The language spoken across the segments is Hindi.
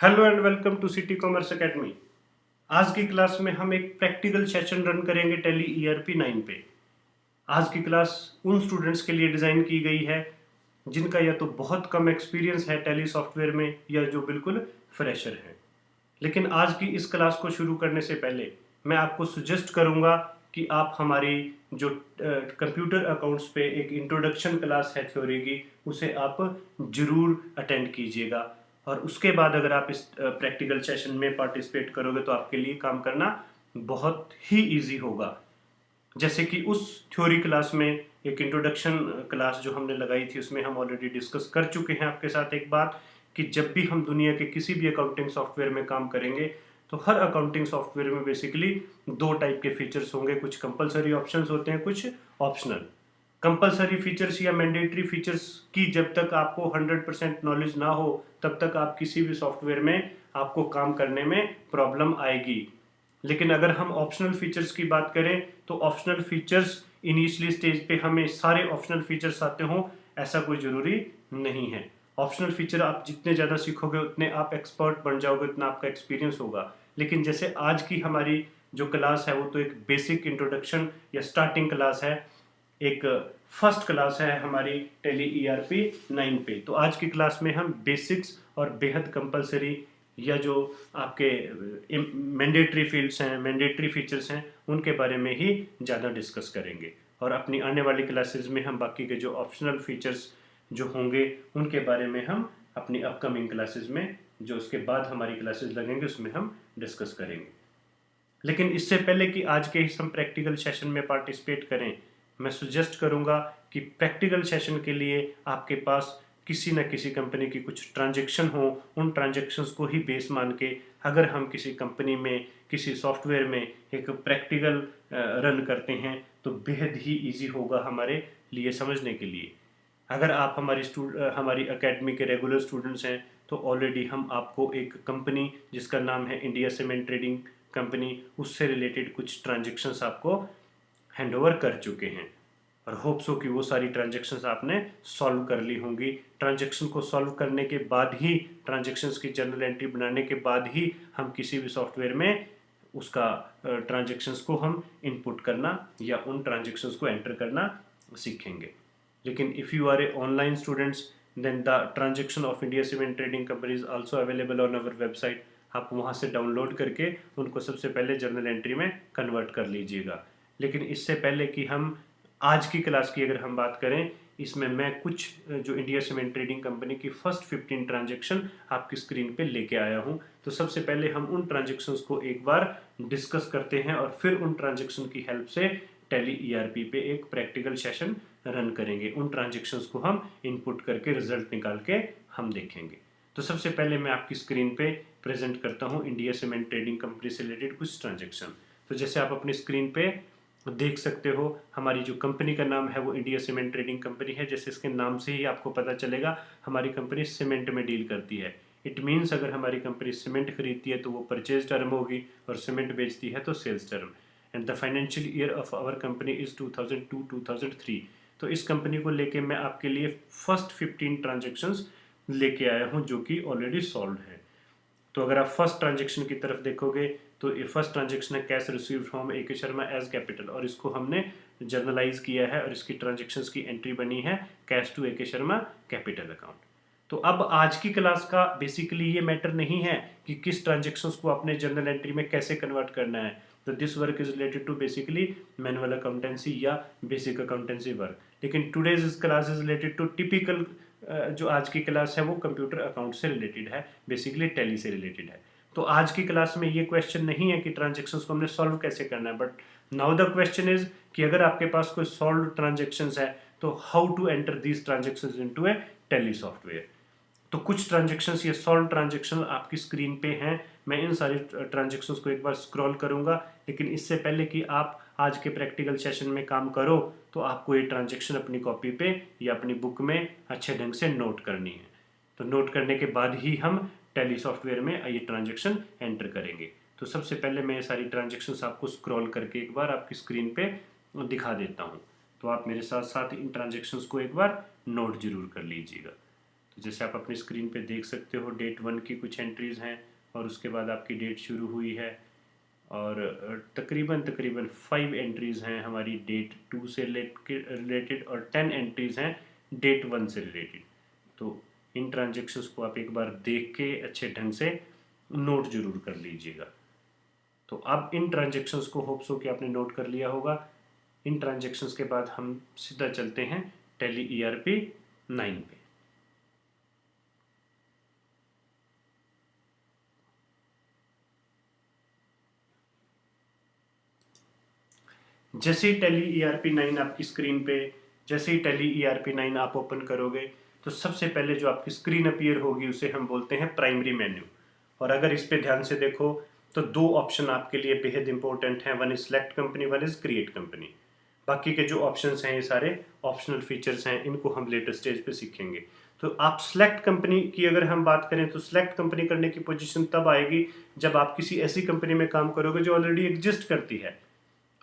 Hello and welcome to city commerce academy. आज की क्लास में हम एक प्रैक्टिकल सेशन रन करेंगे टैली ईआरपी 9 पे। आज की क्लास उन स्टूडेंट्स के लिए डिज़ाइन की गई है जिनका या तो बहुत कम एक्सपीरियंस है टैली सॉफ्टवेयर में या जो बिल्कुल फ्रेशर हैं। लेकिन आज की इस क्लास को शुरू करने से पहले मैं आपको सजेस्ट करूंगा कि आप हमारी जो कंप्यूटर अकाउंट्स पे एक इंट्रोडक्शन क्लास है थ्योरी की, उसे आप जरूर अटेंड कीजिएगा। और उसके बाद अगर आप इस प्रैक्टिकल सेशन में पार्टिसिपेट करोगे तो आपके लिए काम करना बहुत ही इजी होगा। जैसे कि उस थ्योरी क्लास में एक इंट्रोडक्शन क्लास जो हमने लगाई थी उसमें हम ऑलरेडी डिस्कस कर चुके हैं आपके साथ एक बात कि जब भी हम दुनिया के किसी भी अकाउंटिंग सॉफ्टवेयर में काम करेंगे तो हर अकाउंटिंग सॉफ्टवेयर में बेसिकली दो टाइप के फीचर्स होंगे। कुछ कंपलसरी ऑप्शंस होते हैं, कुछ ऑप्शनल। कंपलसरी फीचर्स या मैंडेटरी फीचर्स की जब तक आपको 100% नॉलेज ना हो तब तक आप किसी भी सॉफ्टवेयर में आपको काम करने में प्रॉब्लम आएगी। लेकिन अगर हम ऑप्शनल फीचर्स की बात करें तो ऑप्शनल फीचर्स इनिशियली स्टेज पे हमें सारे ऑप्शनल फीचर्स आते हों ऐसा कोई ज़रूरी नहीं है। ऑप्शनल फीचर आप जितने ज़्यादा सीखोगे उतने आप एक्सपर्ट बन जाओगे, उतना आपका एक्सपीरियंस होगा। लेकिन जैसे आज की हमारी जो क्लास है वो तो एक बेसिक इंट्रोडक्शन या स्टार्टिंग क्लास है, एक फर्स्ट क्लास है हमारी टैली ईआरपी 9 पे। तो आज की क्लास में हम बेसिक्स और बेहद कंपलसरी या जो आपके मैंडेटरी फील्ड्स हैं, मैंडेटरी फीचर्स हैं, उनके बारे में ही ज़्यादा डिस्कस करेंगे। और अपनी आने वाली क्लासेस में हम बाकी के जो ऑप्शनल फीचर्स जो होंगे उनके बारे में हम अपनी अपकमिंग क्लासेस में, जो उसके बाद हमारी क्लासेस लगेंगे, उसमें हम डिस्कस करेंगे। लेकिन इससे पहले कि आज के इस हम प्रैक्टिकल सेशन में पार्टिसिपेट करें, मैं सजेस्ट करूंगा कि प्रैक्टिकल सेशन के लिए आपके पास किसी न किसी कंपनी की कुछ ट्रांजैक्शन हो। उन ट्रांजैक्शंस को ही बेस मान के अगर हम किसी कंपनी में किसी सॉफ्टवेयर में एक प्रैक्टिकल रन करते हैं तो बेहद ही इजी होगा हमारे लिए समझने के लिए। अगर आप हमारी एकेडमी के रेगुलर स्टूडेंट्स हैं तो ऑलरेडी हम आपको एक कंपनी जिसका नाम है इंडिया सीमेंट ट्रेडिंग कंपनी, उससे रिलेटेड कुछ ट्रांजेक्शन्स आपको हैंड ओवर कर चुके हैं और होप्स हो कि वो सारी ट्रांजेक्शन्स आपने सॉल्व कर ली होंगी। ट्रांजेक्शन को सॉल्व करने के बाद ही, ट्रांजेक्शन्स की जर्नल एंट्री बनाने के बाद ही हम किसी भी सॉफ्टवेयर में उसका ट्रांजेक्शन्स को हम इनपुट करना या उन ट्रांजेक्शन्स को एंटर करना सीखेंगे। लेकिन if you are a online students then the transaction of India cement trading company is also available on our website. आप वहाँ से डाउनलोड करके उनको सबसे पहले जर्नल एंट्री में कन्वर्ट कर लीजिएगा। लेकिन इससे पहले कि हम आज की क्लास की अगर हम बात करें, इसमें मैं कुछ जो इंडिया सीमेंट ट्रेडिंग कंपनी की फर्स्ट 15 ट्रांजेक्शन आपकी स्क्रीन पे लेके आया हूँ। तो सबसे पहले हम उन ट्रांजेक्शन्स को एक बार डिस्कस करते हैं और फिर उन ट्रांजेक्शन की हेल्प से टैली ईआरपी पे एक प्रैक्टिकल सेशन रन करेंगे। उन ट्रांजेक्शन्स को हम इनपुट करके रिजल्ट निकाल के हम देखेंगे। तो सबसे पहले मैं आपकी स्क्रीन पे प्रेजेंट करता हूँ इंडिया सीमेंट ट्रेडिंग कंपनी से रिलेटेड कुछ ट्रांजेक्शन। तो जैसे आप अपनी स्क्रीन पे देख सकते हो, हमारी जो कंपनी का नाम है वो इंडिया सीमेंट ट्रेडिंग कंपनी है। जैसे इसके नाम से ही आपको पता चलेगा हमारी कंपनी सीमेंट में डील करती है। इट मीन्स अगर हमारी कंपनी सीमेंट खरीदती है तो वो परचेज टर्म होगी और सीमेंट बेचती है तो sales term. And the financial year of our company is 2002-2003। तो इस कंपनी को लेके मैं आपके लिए फर्स्ट 15 ट्रांजेक्शन्स लेके आया हूँ जो कि ऑलरेडी सॉल्व है। तो अगर आप फर्स्ट ट्रांजेक्शन की तरफ देखोगे तो ये फर्स्ट ट्रांजेक्शन है कैश रिसीव्ड फ्रॉम ए के शर्मा एज कैपिटल, और इसको हमने जर्नलाइज किया है और इसकी ट्रांजेक्शन्स की एंट्री बनी है कैश टू ए के शर्मा कैपिटल अकाउंट। तो अब आज की क्लास का बेसिकली ये मैटर नहीं है कि किस ट्रांजेक्शन्स को अपने जर्नल एंट्री में कैसे कन्वर्ट करना है। तो this work is related to basically manual accountancy या बेसिक अकाउंटेंसी वर्क। लेकिन today's class is related to typical, जो आज की क्लास है वो कंप्यूटर अकाउंट से रिलेटेड है, बेसिकली टैली से रिलेटेड है। तो आज की क्लास में ये क्वेश्चन नहीं है कि ट्रांजेक्शन्स को हमने सॉल्व कैसे करना है, but now the question is कि अगर आपके पास कोई सॉल्व ट्रांजेक्शन्स है तो how to enter these transactions into a Tally software. तो कुछ ट्रांजेक्शन्स ये सॉल्व ट्रांजेक्शन आपकी स्क्रीन पे हैं। मैं इन सारी ट्रांजेक्शन्स को एक बार स्क्रॉल करूंगा, लेकिन इससे पहले कि आप आज के प्रैक्टिकल सेशन में काम करो तो आपको ये ट्रांजेक्शन अपनी कॉपी पे या अपनी बुक में अच्छे ढंग से नोट करनी है। तो नोट करने के बाद ही हम टैली सॉफ्टवेयर में ये ट्रांजेक्शन एंटर करेंगे। तो सबसे पहले मैं ये सारी ट्रांजेक्शन्स आपको स्क्रॉल करके एक बार आपकी स्क्रीन पे दिखा देता हूँ। तो आप मेरे साथ साथ इन ट्रांजेक्शन्स को एक बार नोट जरूर कर लीजिएगा। तो जैसे आप अपनी स्क्रीन पे देख सकते हो, डेट 1 की कुछ एंट्रीज हैं और उसके बाद आपकी डेट शुरू हुई है, और तकरीबन तकरीबन 5 एंट्रीज हैं हमारी डेट 2 से रिलेटेड, और 10 एंट्रीज हैं डेट 1 से रिलेटेड। तो इन ट्रांजेक्शन्स को आप एक बार देख के अच्छे ढंग से नोट जरूर कर लीजिएगा। तो अब इन ट्रांजेक्शन्स को होप सो कि आपने नोट कर लिया होगा। इन ट्रांजेक्शन्स के बाद हम सीधा चलते हैं टैली ERP 9 पे। जैसे ही टैली ERP 9 आपकी स्क्रीन पे, जैसे ही टैली ERP 9 आप ओपन करोगे तो सबसे पहले जो आपकी स्क्रीन अपीयर होगी उसे हम बोलते हैं प्राइमरी मेन्यू। और अगर इस पे ध्यान से देखो तो दो ऑप्शन आपके लिए बेहद इंपॉर्टेंट हैं, one is select company, one is create company. बाकी के जो ऑप्शंस हैं ये सारे ऑप्शनल फीचर्स हैं, इनको हम लेटर स्टेज पे सीखेंगे। तो आप सिलेक्ट कंपनी की अगर हम बात करें तो सिलेक्ट कंपनी करने की पोजीशन तब आएगी जब आप किसी ऐसी कंपनी में काम करोगे जो ऑलरेडी एग्जिस्ट करती है।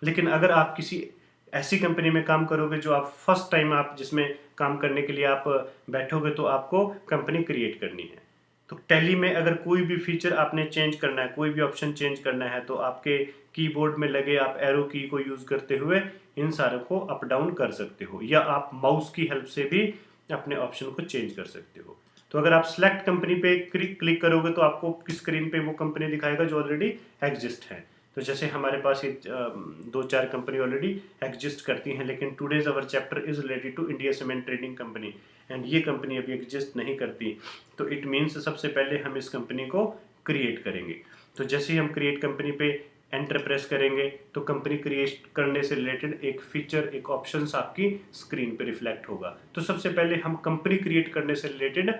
लेकिन अगर आप किसी ऐसी कंपनी में काम करोगे जो आप फर्स्ट टाइम आप जिसमें काम करने के लिए आप बैठोगे तो आपको कंपनी क्रिएट करनी है। तो टैली में अगर कोई भी फीचर आपने चेंज करना है, कोई भी ऑप्शन चेंज करना है, तो आपके कीबोर्ड में लगे आप एरो की को यूज करते हुए इन सारों को अप डाउन कर सकते हो, या आप माउस की हेल्प से भी अपने ऑप्शन को चेंज कर सकते हो। तो अगर आप सिलेक्ट कंपनी पे क्लिक करोगे तो आपको स्क्रीन पे वो कंपनी दिखाएगा जो ऑलरेडी एग्जिस्ट है। तो जैसे हमारे पास ये 2-4 कंपनी ऑलरेडी एग्जिस्ट करती हैं, लेकिन today's our chapter is related to India cement trading company, and ये कंपनी अभी एग्जिस्ट नहीं करती। तो इट मीन्स सबसे पहले हम इस कंपनी को क्रिएट करेंगे। तो जैसे ही हम क्रिएट कंपनी पे एंटर प्रेस करेंगे तो कंपनी क्रिएट करने से रिलेटेड एक फीचर, एक ऑप्शन आपकी स्क्रीन पे रिफ्लेक्ट होगा। तो सबसे पहले हम कंपनी क्रिएट करने से रिलेटेड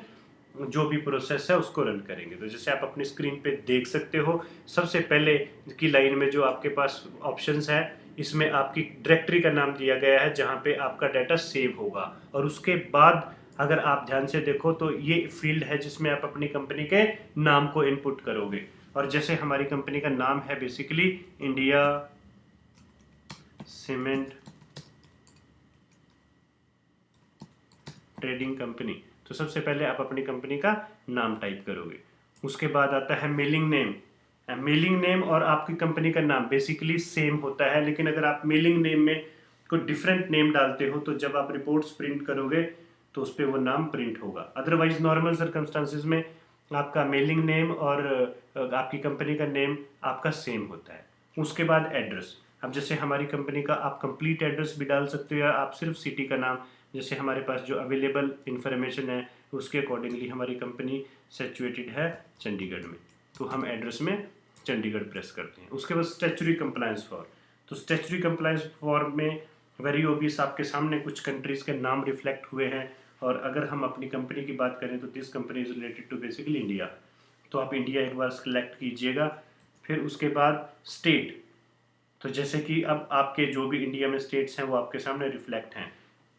जो भी प्रोसेस है उसको रन करेंगे। तो जैसे आप अपनी स्क्रीन पे देख सकते हो, सबसे पहले की लाइन में जो आपके पास ऑप्शंस है, इसमें आपकी डायरेक्टरी का नाम दिया गया है जहाँ पे आपका डाटा सेव होगा, और उसके बाद अगर आप ध्यान से देखो तो ये फील्ड है जिसमें आप अपनी कंपनी के नाम को इनपुट करोगे। और जैसे हमारी कंपनी का नाम है basically India cement trading company, तो सबसे पहले आप अपनी कंपनी का नाम टाइप करोगे। उसके बाद आता है मेलिंग नेम। मेलिंग नेम और आपकी कंपनी का नाम बेसिकली सेम होता है, लेकिन अगर आप मेलिंग नेम में कोई डिफरेंट नेम डालते हो तो जब आप रिपोर्ट्स प्रिंट करोगे तो उस पर वो नाम प्रिंट होगा। अदरवाइज नॉर्मल सर्कमस्टांसिस में आपका मेलिंग नेम और आपकी कंपनी का नेम आपका सेम होता है। उसके बाद एड्रेस। अब जैसे हमारी कंपनी का आप कंप्लीट एड्रेस भी डाल सकते हो, या आप सिर्फ सिटी का नाम, जैसे हमारे पास जो अवेलेबल इंफॉर्मेशन है उसके अकॉर्डिंगली हमारी कंपनी सिचुएटेड है चंडीगढ़ में, तो हम एड्रेस में चंडीगढ़ प्रेस करते हैं। उसके बाद स्टैच्यूटरी कंप्लायंस फॉर, तो स्टैच्यूटरी कंप्लायंस फॉर में वेरी ऑब्वियस आपके सामने कुछ कंट्रीज के नाम रिफ्लेक्ट हुए हैं, और अगर हम अपनी कंपनी की बात करें तो this company is related to basically India, तो आप इंडिया एक बार सेलेक्ट कीजिएगा। फिर उसके बाद स्टेट, तो जैसे कि अब आपके जो भी इंडिया में स्टेट्स हैं वो आपके सामने रिफ्लेक्ट हैं।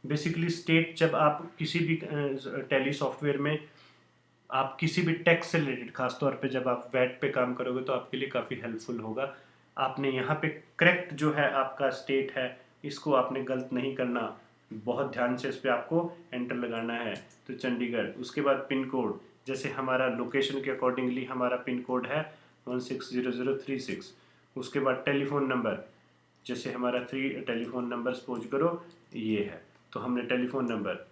बेसिकली स्टेट, जब आप किसी भी टैली सॉफ्टवेयर में आप किसी भी टैक्स से रिलेटेड, खासतौर पे जब आप वैट पे काम करोगे तो आपके लिए काफ़ी हेल्पफुल होगा। आपने यहाँ पे करेक्ट जो है आपका स्टेट है, इसको आपने गलत नहीं करना, बहुत ध्यान से इस पर आपको एंटर लगाना है। तो चंडीगढ़, उसके बाद पिन कोड, जैसे हमारा लोकेशन के अकॉर्डिंगली हमारा पिन कोड है 160036। उसके बाद टेलीफोन नंबर, जैसे हमारा 3 टेलीफोन नंबर सपोज करो ये है, तो हमने टेलीफोन नंबर।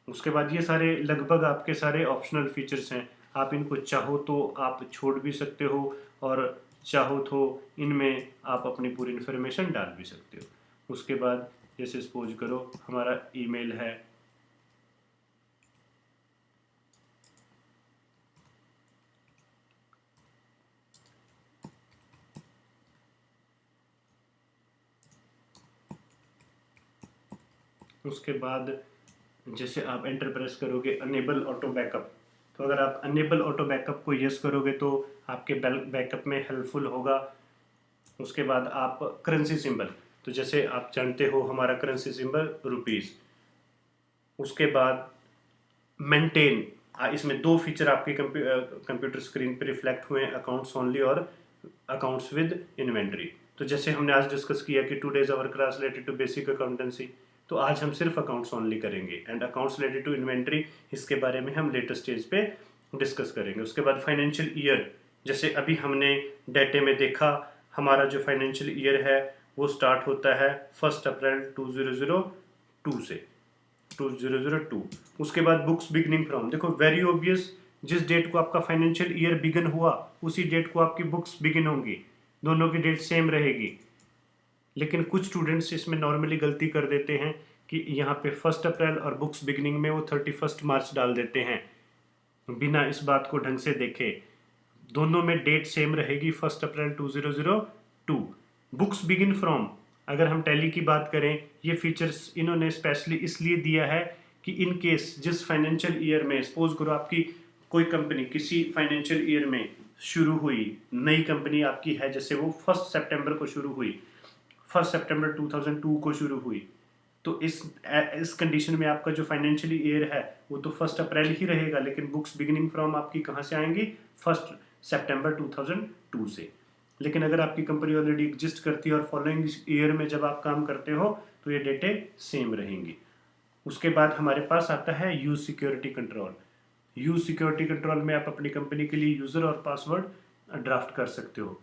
उसके बाद ये सारे लगभग आपके सारे ऑप्शनल फीचर्स हैं, आप इनको चाहो तो आप छोड़ भी सकते हो, और चाहो तो इनमें आप अपनी पूरी इन्फॉर्मेशन डाल भी सकते हो। उसके बाद जैसे सपोज करो हमारा ईमेल है, उसके बाद जैसे आप एंटर प्रेस करोगे अनेबल ऑटो बैकअप, तो अगर आप अनेबल ऑटो बैकअप को यस करोगे तो आपके बैकअप में हेल्पफुल होगा। उसके बाद आप करेंसी सिंबल, तो जैसे आप जानते हो हमारा करेंसी सिंबल रुपीज़। उसके बाद मेंटेन, इसमें दो फीचर आपके कंप्यूटर स्क्रीन पे रिफ्लेक्ट हुए हैं, अकाउंट्स ओनली और अकाउंट्स विद इन्वेंट्री। तो जैसे हमने आज डिस्कस किया कि today's our class related to basic accountancy, तो आज हम सिर्फ अकाउंट्स ओनली करेंगे, and accounts related to inventory इसके बारे में हम लेटेस्ट स्टेज पे डिस्कस करेंगे। उसके बाद फाइनेंशियल ईयर, जैसे अभी हमने डाटे में देखा, हमारा जो फाइनेंशियल ईयर है वो स्टार्ट होता है 1 अप्रैल 2002 से 2002। उसके बाद बुक्स बिगनिंग फ्रॉम, देखो वेरी ऑब्वियस, जिस डेट को आपका फाइनेंशियल ईयर बिगिन हुआ उसी डेट को आपकी बुक्स बिगिन होंगी, दोनों की डेट सेम रहेगी। लेकिन कुछ स्टूडेंट्स इसमें नॉर्मली गलती कर देते हैं कि यहाँ पे 1 अप्रैल और बुक्स बिगिनिंग में वो 31 मार्च डाल देते हैं बिना इस बात को ढंग से देखे। दोनों में डेट सेम रहेगी 1 अप्रैल 2002। बुक्स बिगिन फ्रॉम, अगर हम टैली की बात करें, ये फीचर्स इन्होंने स्पेशली इसलिए दिया है कि इन केस जिस फाइनेंशियल ईयर में, सपोज करो आपकी कोई कंपनी किसी फाइनेंशियल ईयर में शुरू हुई, नई कंपनी आपकी है, जैसे वो 1 सितंबर को शुरू हुई, 1 सितंबर 2002 को शुरू हुई, तो इस कंडीशन में आपका जो फाइनेंशियल ईयर है वो तो 1 अप्रैल ही रहेगा, लेकिन बुक्स बिगिनिंग फ्रॉम आपकी कहाँ से आएंगी? 1 सितंबर 2002 से। लेकिन अगर आपकी कंपनी ऑलरेडी एग्जिस्ट करती है और फॉलोइंग ईयर में जब आप काम करते हो तो ये डेटें सेम रहेंगी। उसके बाद हमारे पास आता है use security control. Use security control में आप अपनी कंपनी के लिए यूज़र और पासवर्ड ड्राफ्ट कर सकते हो,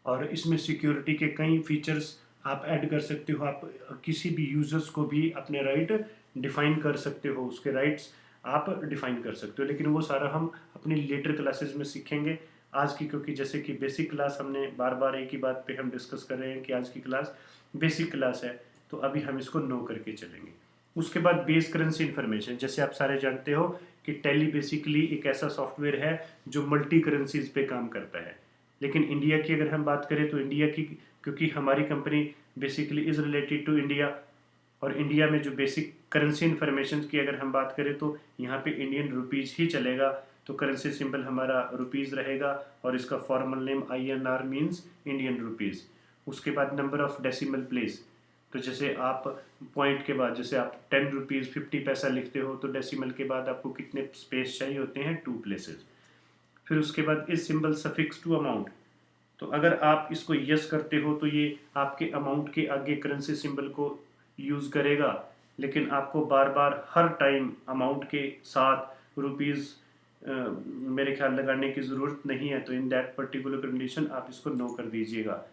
और इसमें सिक्योरिटी के कई फीचर्स आप ऐड कर सकते हो। आप किसी भी यूजर्स को भी अपने राइट डिफाइन कर सकते हो, उसके राइट्स आप डिफाइन कर सकते हो, लेकिन वो सारा हम अपनी लेटर क्लासेस में सीखेंगे। आज की, क्योंकि जैसे कि बेसिक क्लास हमने बार बार एक ही बात पे हम डिस्कस कर रहे हैं कि आज की क्लास बेसिक क्लास है, तो अभी हम इसको नो करके चलेंगे। उसके बाद बेस करेंसी इन्फॉर्मेशन, जैसे आप सारे जानते हो कि टैली बेसिकली एक ऐसा सॉफ्टवेयर है जो मल्टी करेंसीज पे काम करता है। लेकिन इंडिया की अगर हम बात करें तो इंडिया की, क्योंकि हमारी company basically is related to India, और इंडिया में जो बेसिक करेंसी इन्फॉर्मेशन की अगर हम बात करें तो यहाँ पे इंडियन रुपीज़ ही चलेगा, तो करेंसी सिंबल हमारा रुपीज़ रहेगा और इसका formal name INR means Indian rupees. उसके बाद नंबर ऑफ डेसिमल प्लेस, तो जैसे आप पॉइंट के बाद, जैसे आप 10 रुपीज़ 50 पैसा लिखते हो तो डेसिमल के बाद आपको कितने स्पेस चाहिए होते हैं? 2 प्लेसेस। फिर उसके बाद इस सिंबल सफिक्स टू अमाउंट, तो अगर आप इसको यस करते हो तो ये आपके अमाउंट के आगे करेंसी सिंबल को यूज़ करेगा, लेकिन आपको बार बार हर टाइम अमाउंट के साथ रुपीज़ मेरे ख्याल लगाने की ज़रूरत नहीं है, तो इन दैट पर्टिकुलर कंडीशन आप इसको नो कर दीजिएगा।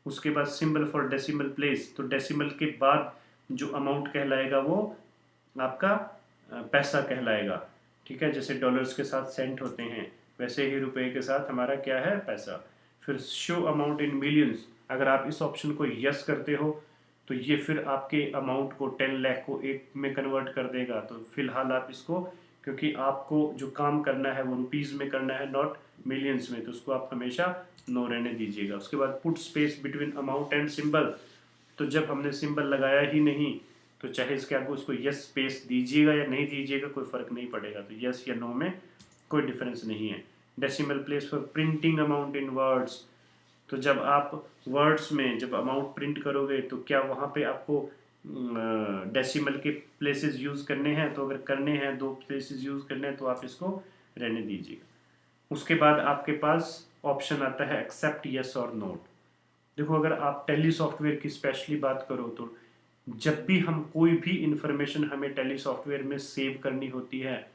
उसके बाद सिंबल फॉर डेसिमल प्लेस, तो डेसिमल के बाद जो अमाउंट कहलाएगा वो आपका पैसा कहलाएगा, ठीक है। जैसे डॉलर्स के साथ सेंट होते हैं, वैसे ही रुपए के साथ हमारा क्या है? पैसा। फिर शो अमाउंट इन मिलियंस, अगर आप इस ऑप्शन को यस करते हो तो ये फिर आपके अमाउंट को 10 लाख को एक में कन्वर्ट कर देगा। तो फिलहाल आप इसको, क्योंकि आपको जो काम करना है वो रुपीज़ में करना है, नॉट मिलियंस में, तो उसको आप हमेशा नो रहने दीजिएगा। उसके बाद put space between amount and symbol, तो जब हमने सिंबल लगाया ही नहीं तो चाहे इसके आगे उसको यस स्पेस दीजिएगा या नहीं दीजिएगा कोई फ़र्क नहीं पड़ेगा, तो यस या नो में कोई डिफरेंस नहीं है। Decimal place for printing amount in words, तो जब आप वर्ड्स में जब अमाउंट प्रिंट करोगे तो क्या वहाँ पे आपको डेसिमल के प्लेसेस यूज़ करने हैं? तो अगर करने हैं, 2 प्लेसेस यूज़ करने हैं, तो आप इसको रहने दीजिएगा। उसके बाद आपके पास ऑप्शन आता है एक्सेप्ट, यस और नोट। देखो, अगर आप टैली सॉफ्टवेयर की स्पेशली बात करो तो जब भी हम कोई भी इंफॉर्मेशन हमें टैली सॉफ्टवेयर में सेव करनी होती है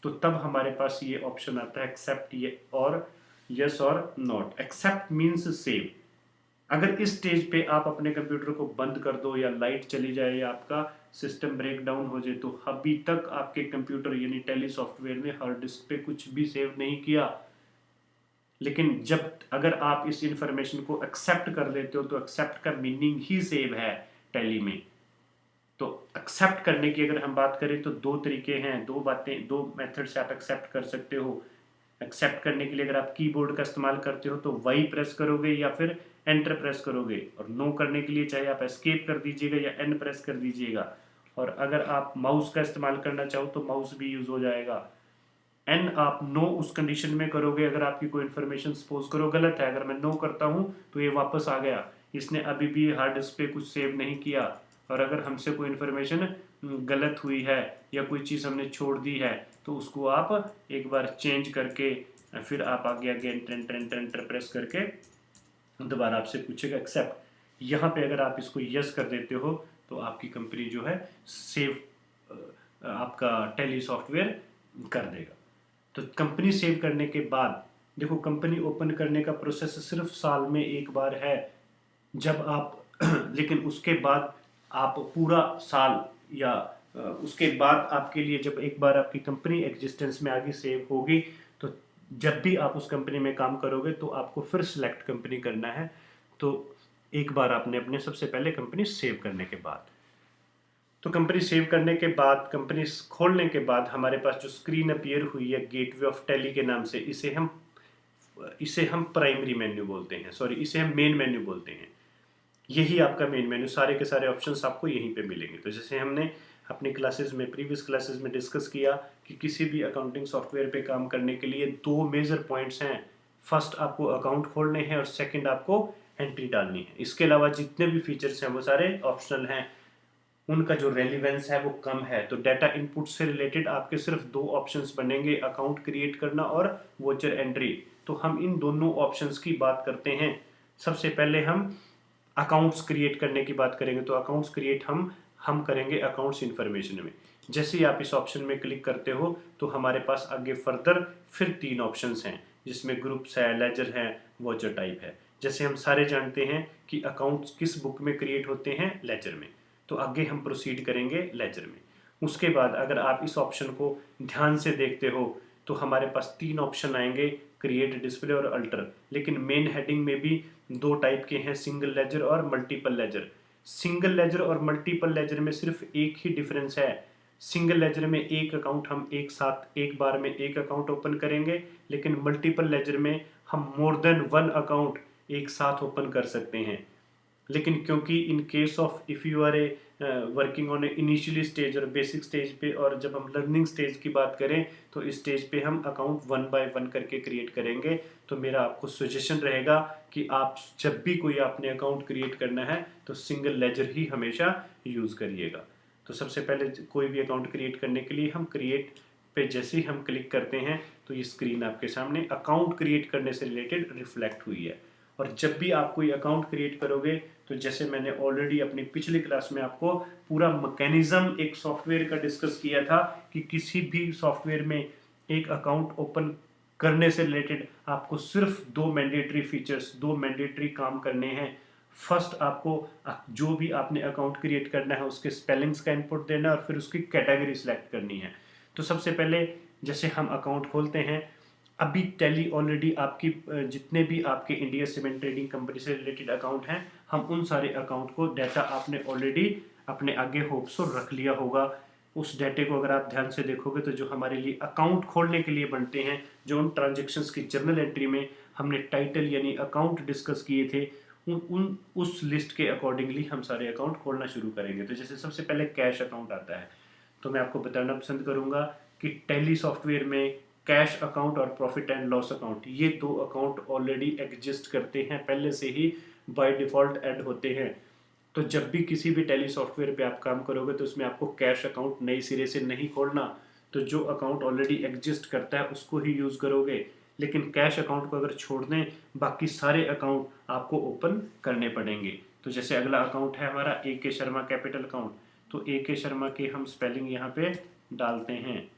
तो तब हमारे पास ये ऑप्शन आता है एक्सेप्ट, ये और यस और नॉट। Accept means save. अगर इस स्टेज पे आप अपने कंप्यूटर को बंद कर दो या लाइट चली जाए या आपका सिस्टम ब्रेक डाउन हो जाए, तो अभी तक आपके कंप्यूटर यानी टैली सॉफ्टवेयर ने हार्ड डिस्क पे कुछ भी सेव नहीं किया। लेकिन जब अगर आप इस इंफॉर्मेशन को एक्सेप्ट कर लेते हो तो एक्सेप्ट का मीनिंग ही सेव है टैली में। तो एक्सेप्ट करने की अगर हम बात करें तो 2 तरीके हैं, 2 मेथड से आप एक्सेप्ट कर सकते हो। एक्सेप्ट करने के लिए अगर आप कीबोर्ड का इस्तेमाल करते हो तो वाई प्रेस करोगे या फिर एंटर प्रेस करोगे, और नो करने के लिए चाहे आप एस्केप कर दीजिएगा या एन प्रेस कर दीजिएगा, और अगर आप माउस का इस्तेमाल करना चाहो तो माउस भी यूज़ हो जाएगा। एन आप नो उस कंडीशन में करोगे अगर आपकी कोई इन्फॉर्मेशन सपोज करो गलत है, अगर मैं नो करता हूँ तो ये वापस आ गया, इसने अभी भी हार्ड डिस्क पे कुछ सेव नहीं किया। और अगर हमसे कोई इन्फॉर्मेशन गलत हुई है या कोई चीज़ हमने छोड़ दी है तो उसको आप एक बार चेंज करके फिर आप आगे आगे एंटर प्रेस करके दोबारा आपसे पूछेगा एक्सेप्ट। यहाँ पे अगर आप इसको यस कर देते हो तो आपकी कंपनी जो है सेव आपका टैली सॉफ्टवेयर कर देगा। तो कंपनी सेव करने के बाद देखो, कंपनी ओपन करने का प्रोसेस सिर्फ साल में एक बार है जब आप लेकिन उसके बाद आप पूरा साल या उसके बाद आपके लिए जब एक बार आपकी कंपनी एग्जिस्टेंस में आगे सेव होगी, तो जब भी आप उस कंपनी में काम करोगे तो आपको फिर सिलेक्ट कंपनी करना है। तो एक बार आपने अपने सबसे पहले कंपनी सेव करने के बाद, तो कंपनी सेव करने के बाद, कंपनी खोलने के बाद हमारे पास जो स्क्रीन अपीयर हुई है गेटवे ऑफ टैली के नाम से, इसे हम प्राइमरी मेन्यू बोलते हैं, सॉरी इसे हम मेन मेन्यू बोलते हैं। यही आपका मेन मेन्यू, सारे के सारे ऑप्शंस आपको यहीं पे मिलेंगे। तो जैसे हमने अपनी क्लासेस में, प्रीवियस क्लासेस में डिस्कस किया कि किसी भी अकाउंटिंग सॉफ्टवेयर पे काम करने के लिए दो मेजर पॉइंट्स हैं। फर्स्ट आपको अकाउंट खोलने हैं और सेकंड आपको एंट्री डालनी है। इसके अलावा जितने भी फीचर्स हैं वो सारे ऑप्शनल हैं, उनका जो रेलिवेंस है वो कम है। तो डाटा इनपुट से रिलेटेड आपके सिर्फ दो ऑप्शंस बनेंगे, अकाउंट क्रिएट करना और वोचर एंट्री। तो हम इन दोनों ऑप्शंस की बात करते हैं। सबसे पहले हम अकाउंट्स क्रिएट करने की बात करेंगे। तो अकाउंट्स क्रिएट हम करेंगे अकाउंट्स इन्फॉर्मेशन में। जैसे ही आप इस ऑप्शन में क्लिक करते हो तो हमारे पास आगे फर्दर फिर तीन ऑप्शंस हैं, जिसमें ग्रुप्स है, लेजर है, वोचर टाइप है। जैसे हम सारे जानते हैं कि अकाउंट्स किस बुक में क्रिएट होते हैं, लेजर में। तो आगे हम प्रोसीड करेंगे लेजर में। उसके बाद अगर आप इस ऑप्शन को ध्यान से देखते हो तो हमारे पास तीन ऑप्शन आएंगे, क्रिएट, डिस्प्ले और अल्टर। लेकिन मेन हेडिंग में भी दो टाइप के हैं, सिंगल लेजर और मल्टीपल लेजर। सिंगल लेजर और मल्टीपल लेजर में सिर्फ एक ही डिफरेंस है। सिंगल लेजर में एक अकाउंट हम एक साथ एक बार में एक अकाउंट ओपन करेंगे, लेकिन मल्टीपल लेजर में हम मोर देन वन अकाउंट एक साथ ओपन कर सकते हैं। लेकिन क्योंकि in case of if you are a working on a initially stage और बेसिक स्टेज पे, और जब हम लर्निंग स्टेज की बात करें तो इस स्टेज पे हम अकाउंट वन बाय वन करके क्रिएट करेंगे। तो मेरा आपको सजेशन रहेगा कि आप जब भी कोई आपने अकाउंट क्रिएट करना है तो सिंगल लेजर ही हमेशा यूज़ करिएगा। तो सबसे पहले कोई भी अकाउंट क्रिएट करने के लिए हम क्रिएट पे जैसे ही हम क्लिक करते हैं तो ये स्क्रीन आपके सामने अकाउंट क्रिएट करने से रिलेटेड रिफ्लेक्ट हुई है। और जब भी आप कोई अकाउंट क्रिएट करोगे तो जैसे मैंने ऑलरेडी अपनी पिछली क्लास में आपको पूरा मैकेनिज्म एक सॉफ्टवेयर का डिस्कस किया था कि किसी भी सॉफ्टवेयर में एक अकाउंट ओपन करने से रिलेटेड आपको सिर्फ दो मैंडेटरी फीचर्स, दो मैंडेटरी काम करने हैं। फर्स्ट, आपको जो भी आपने अकाउंट क्रिएट करना है उसके स्पेलिंग्स का इनपुट देना है और फिर उसकी कैटेगरी सिलेक्ट करनी है। तो सबसे पहले जैसे हम अकाउंट खोलते हैं, अभी टैली ऑलरेडी आपकी जितने भी आपके इंडिया सीमेंट ट्रेडिंग कंपनी से रिलेटेड अकाउंट हैं, हम उन सारे अकाउंट को डाटा आपने ऑलरेडी अपने आगे होप्स रख लिया होगा। उस डाटे को अगर आप ध्यान से देखोगे तो जो हमारे लिए अकाउंट खोलने के लिए बनते हैं, जो उन ट्रांजेक्शन्स की जर्नल एंट्री में हमने टाइटल यानी अकाउंट डिस्कस किए थे, उस लिस्ट के अकॉर्डिंगली हम सारे अकाउंट खोलना शुरू करेंगे। तो जैसे सबसे पहले कैश अकाउंट आता है, तो मैं आपको बताना पसंद करूंगा कि टैली सॉफ्टवेयर में कैश अकाउंट और प्रॉफिट एंड लॉस अकाउंट, ये दो अकाउंट ऑलरेडी एग्जिस्ट करते हैं, पहले से ही बाय डिफ़ॉल्ट ऐड होते हैं। तो जब भी किसी भी टैली सॉफ्टवेयर पे आप काम करोगे तो उसमें आपको कैश अकाउंट नए सिरे से नहीं खोलना। तो जो अकाउंट ऑलरेडी एग्जिस्ट करता है उसको ही यूज़ करोगे। लेकिन कैश अकाउंट को अगर छोड़ दें, बाकी सारे अकाउंट आपको ओपन करने पड़ेंगे। तो जैसे अगला अकाउंट है हमारा ए के शर्मा कैपिटल अकाउंट। तो ए के शर्मा के हम स्पेलिंग यहाँ पे डालते हैं।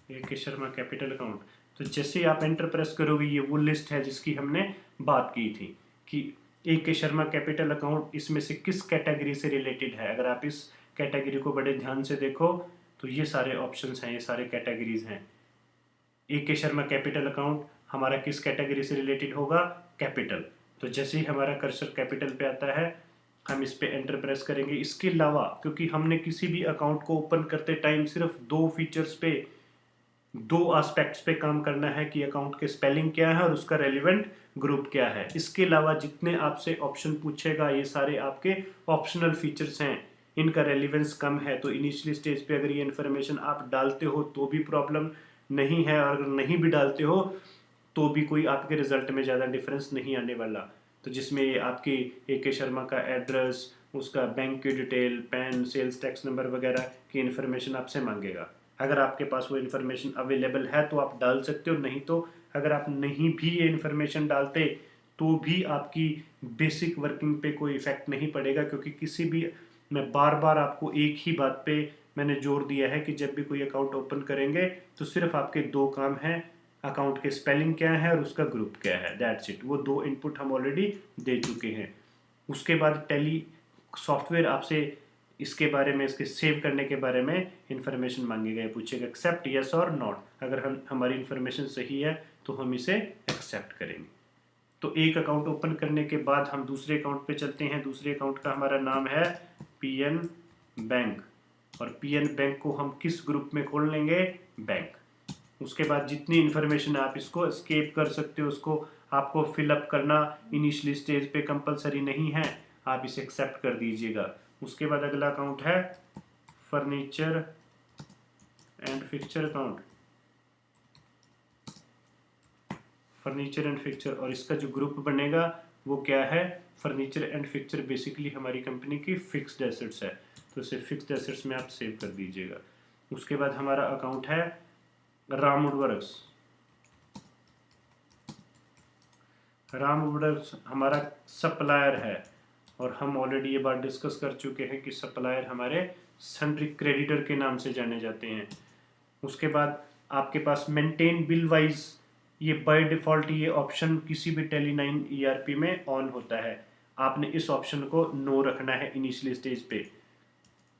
ए के शर्मा कैपिटल अकाउंट। तो जैसे आप एंटर प्रेस करोगे, ये वो लिस्ट है जिसकी हमने बात की थी कि ए के शर्मा कैपिटल अकाउंट इसमें से किस कैटेगरी से रिलेटेड है। अगर आप इस कैटेगरी को बड़े ध्यान से देखो तो ये सारे ऑप्शंस हैं, ये सारे कैटेगरीज हैं। ए के शर्मा कैपिटल अकाउंट हमारा किस कैटेगरी से रिलेटेड होगा, कैपिटल। तो जैसे ही हमारा कर्सर कैपिटल पे आता है हम इस पे एंटर प्रेस करेंगे। इसके अलावा क्योंकि हमने किसी भी अकाउंट को ओपन करते टाइम सिर्फ दो फीचर्स पे, दो एस्पेक्ट्स पे काम करना है कि अकाउंट के स्पेलिंग क्या है और उसका रेलिवेंट ग्रुप क्या है। इसके अलावा जितने आपसे ऑप्शन पूछेगा ये सारे आपके ऑप्शनल फीचर्स हैं, इनका रेलिवेंस कम है। तो इनिशियली स्टेज पे अगर ये इन्फॉर्मेशन आप डालते हो तो भी प्रॉब्लम नहीं है, और अगर नहीं भी डालते हो तो भी कोई आपके रिजल्ट में ज़्यादा डिफरेंस नहीं आने वाला। तो जिसमें ये आपकी ए के शर्मा का एड्रेस, उसका बैंक की detail, PAN, sales tax number वगैरह की इन्फॉर्मेशन आपसे मांगेगा। अगर आपके पास वो इन्फॉर्मेशन अवेलेबल है तो आप डाल सकते हो, नहीं तो अगर आप नहीं भी ये इन्फॉर्मेशन डालते तो भी आपकी बेसिक वर्किंग पे कोई इफेक्ट नहीं पड़ेगा, क्योंकि किसी भी, मैं बार बार आपको एक ही बात पे मैंने जोर दिया है कि जब भी कोई अकाउंट ओपन करेंगे तो सिर्फ आपके दो काम हैं, अकाउंट के स्पेलिंग क्या है और उसका ग्रुप क्या है, दैट्स इट। वो दो इनपुट हम ऑलरेडी दे चुके हैं। उसके बाद टैली सॉफ्टवेयर आपसे इसके बारे में, इसके सेव करने के बारे में इंफॉर्मेशन मांगेगा, ये पूछेगा एक्सेप्ट यस और नॉट। अगर हम हमारी इंफॉर्मेशन सही है तो हम इसे एक्सेप्ट करेंगे। तो एक अकाउंट ओपन करने के बाद हम दूसरे अकाउंट पे चलते हैं। दूसरे अकाउंट का हमारा नाम है पीएन बैंक, और पीएन बैंक को हम किस ग्रुप में खोल लेंगे, बैंक। उसके बाद जितनी इन्फॉर्मेशन आप इसको स्केप कर सकते हो उसको आपको फिलअप करना इनिशियली स्टेज पे कंपलसरी नहीं है, आप इसे एक्सेप्ट कर दीजिएगा। उसके बाद अगला अकाउंट है furniture and fixture account, furniture and fixture, और इसका जो ग्रुप बनेगा वो क्या है, फर्नीचर एंड फिक्चर बेसिकली हमारी कंपनी की फिक्स्ड एसेट्स है, तो इसे फिक्स्ड एसेट्स में आप सेव कर दीजिएगा। उसके बाद हमारा अकाउंट है राम वुडवर्क्स। राम वुडवर्क्स हमारा सप्लायर है, और हम ऑलरेडी ये बात डिस्कस कर चुके हैं कि सप्लायर हमारे सन्ड्री क्रेडिटर के नाम से जाने जाते हैं। उसके बाद आपके पास मेंटेन बिल वाइज, ये बाय डिफ़ॉल्ट ये ऑप्शन किसी भी टेली9 ईआरपी में ऑन होता है। आपने इस ऑप्शन को नो रखना है इनिशियली स्टेज पे,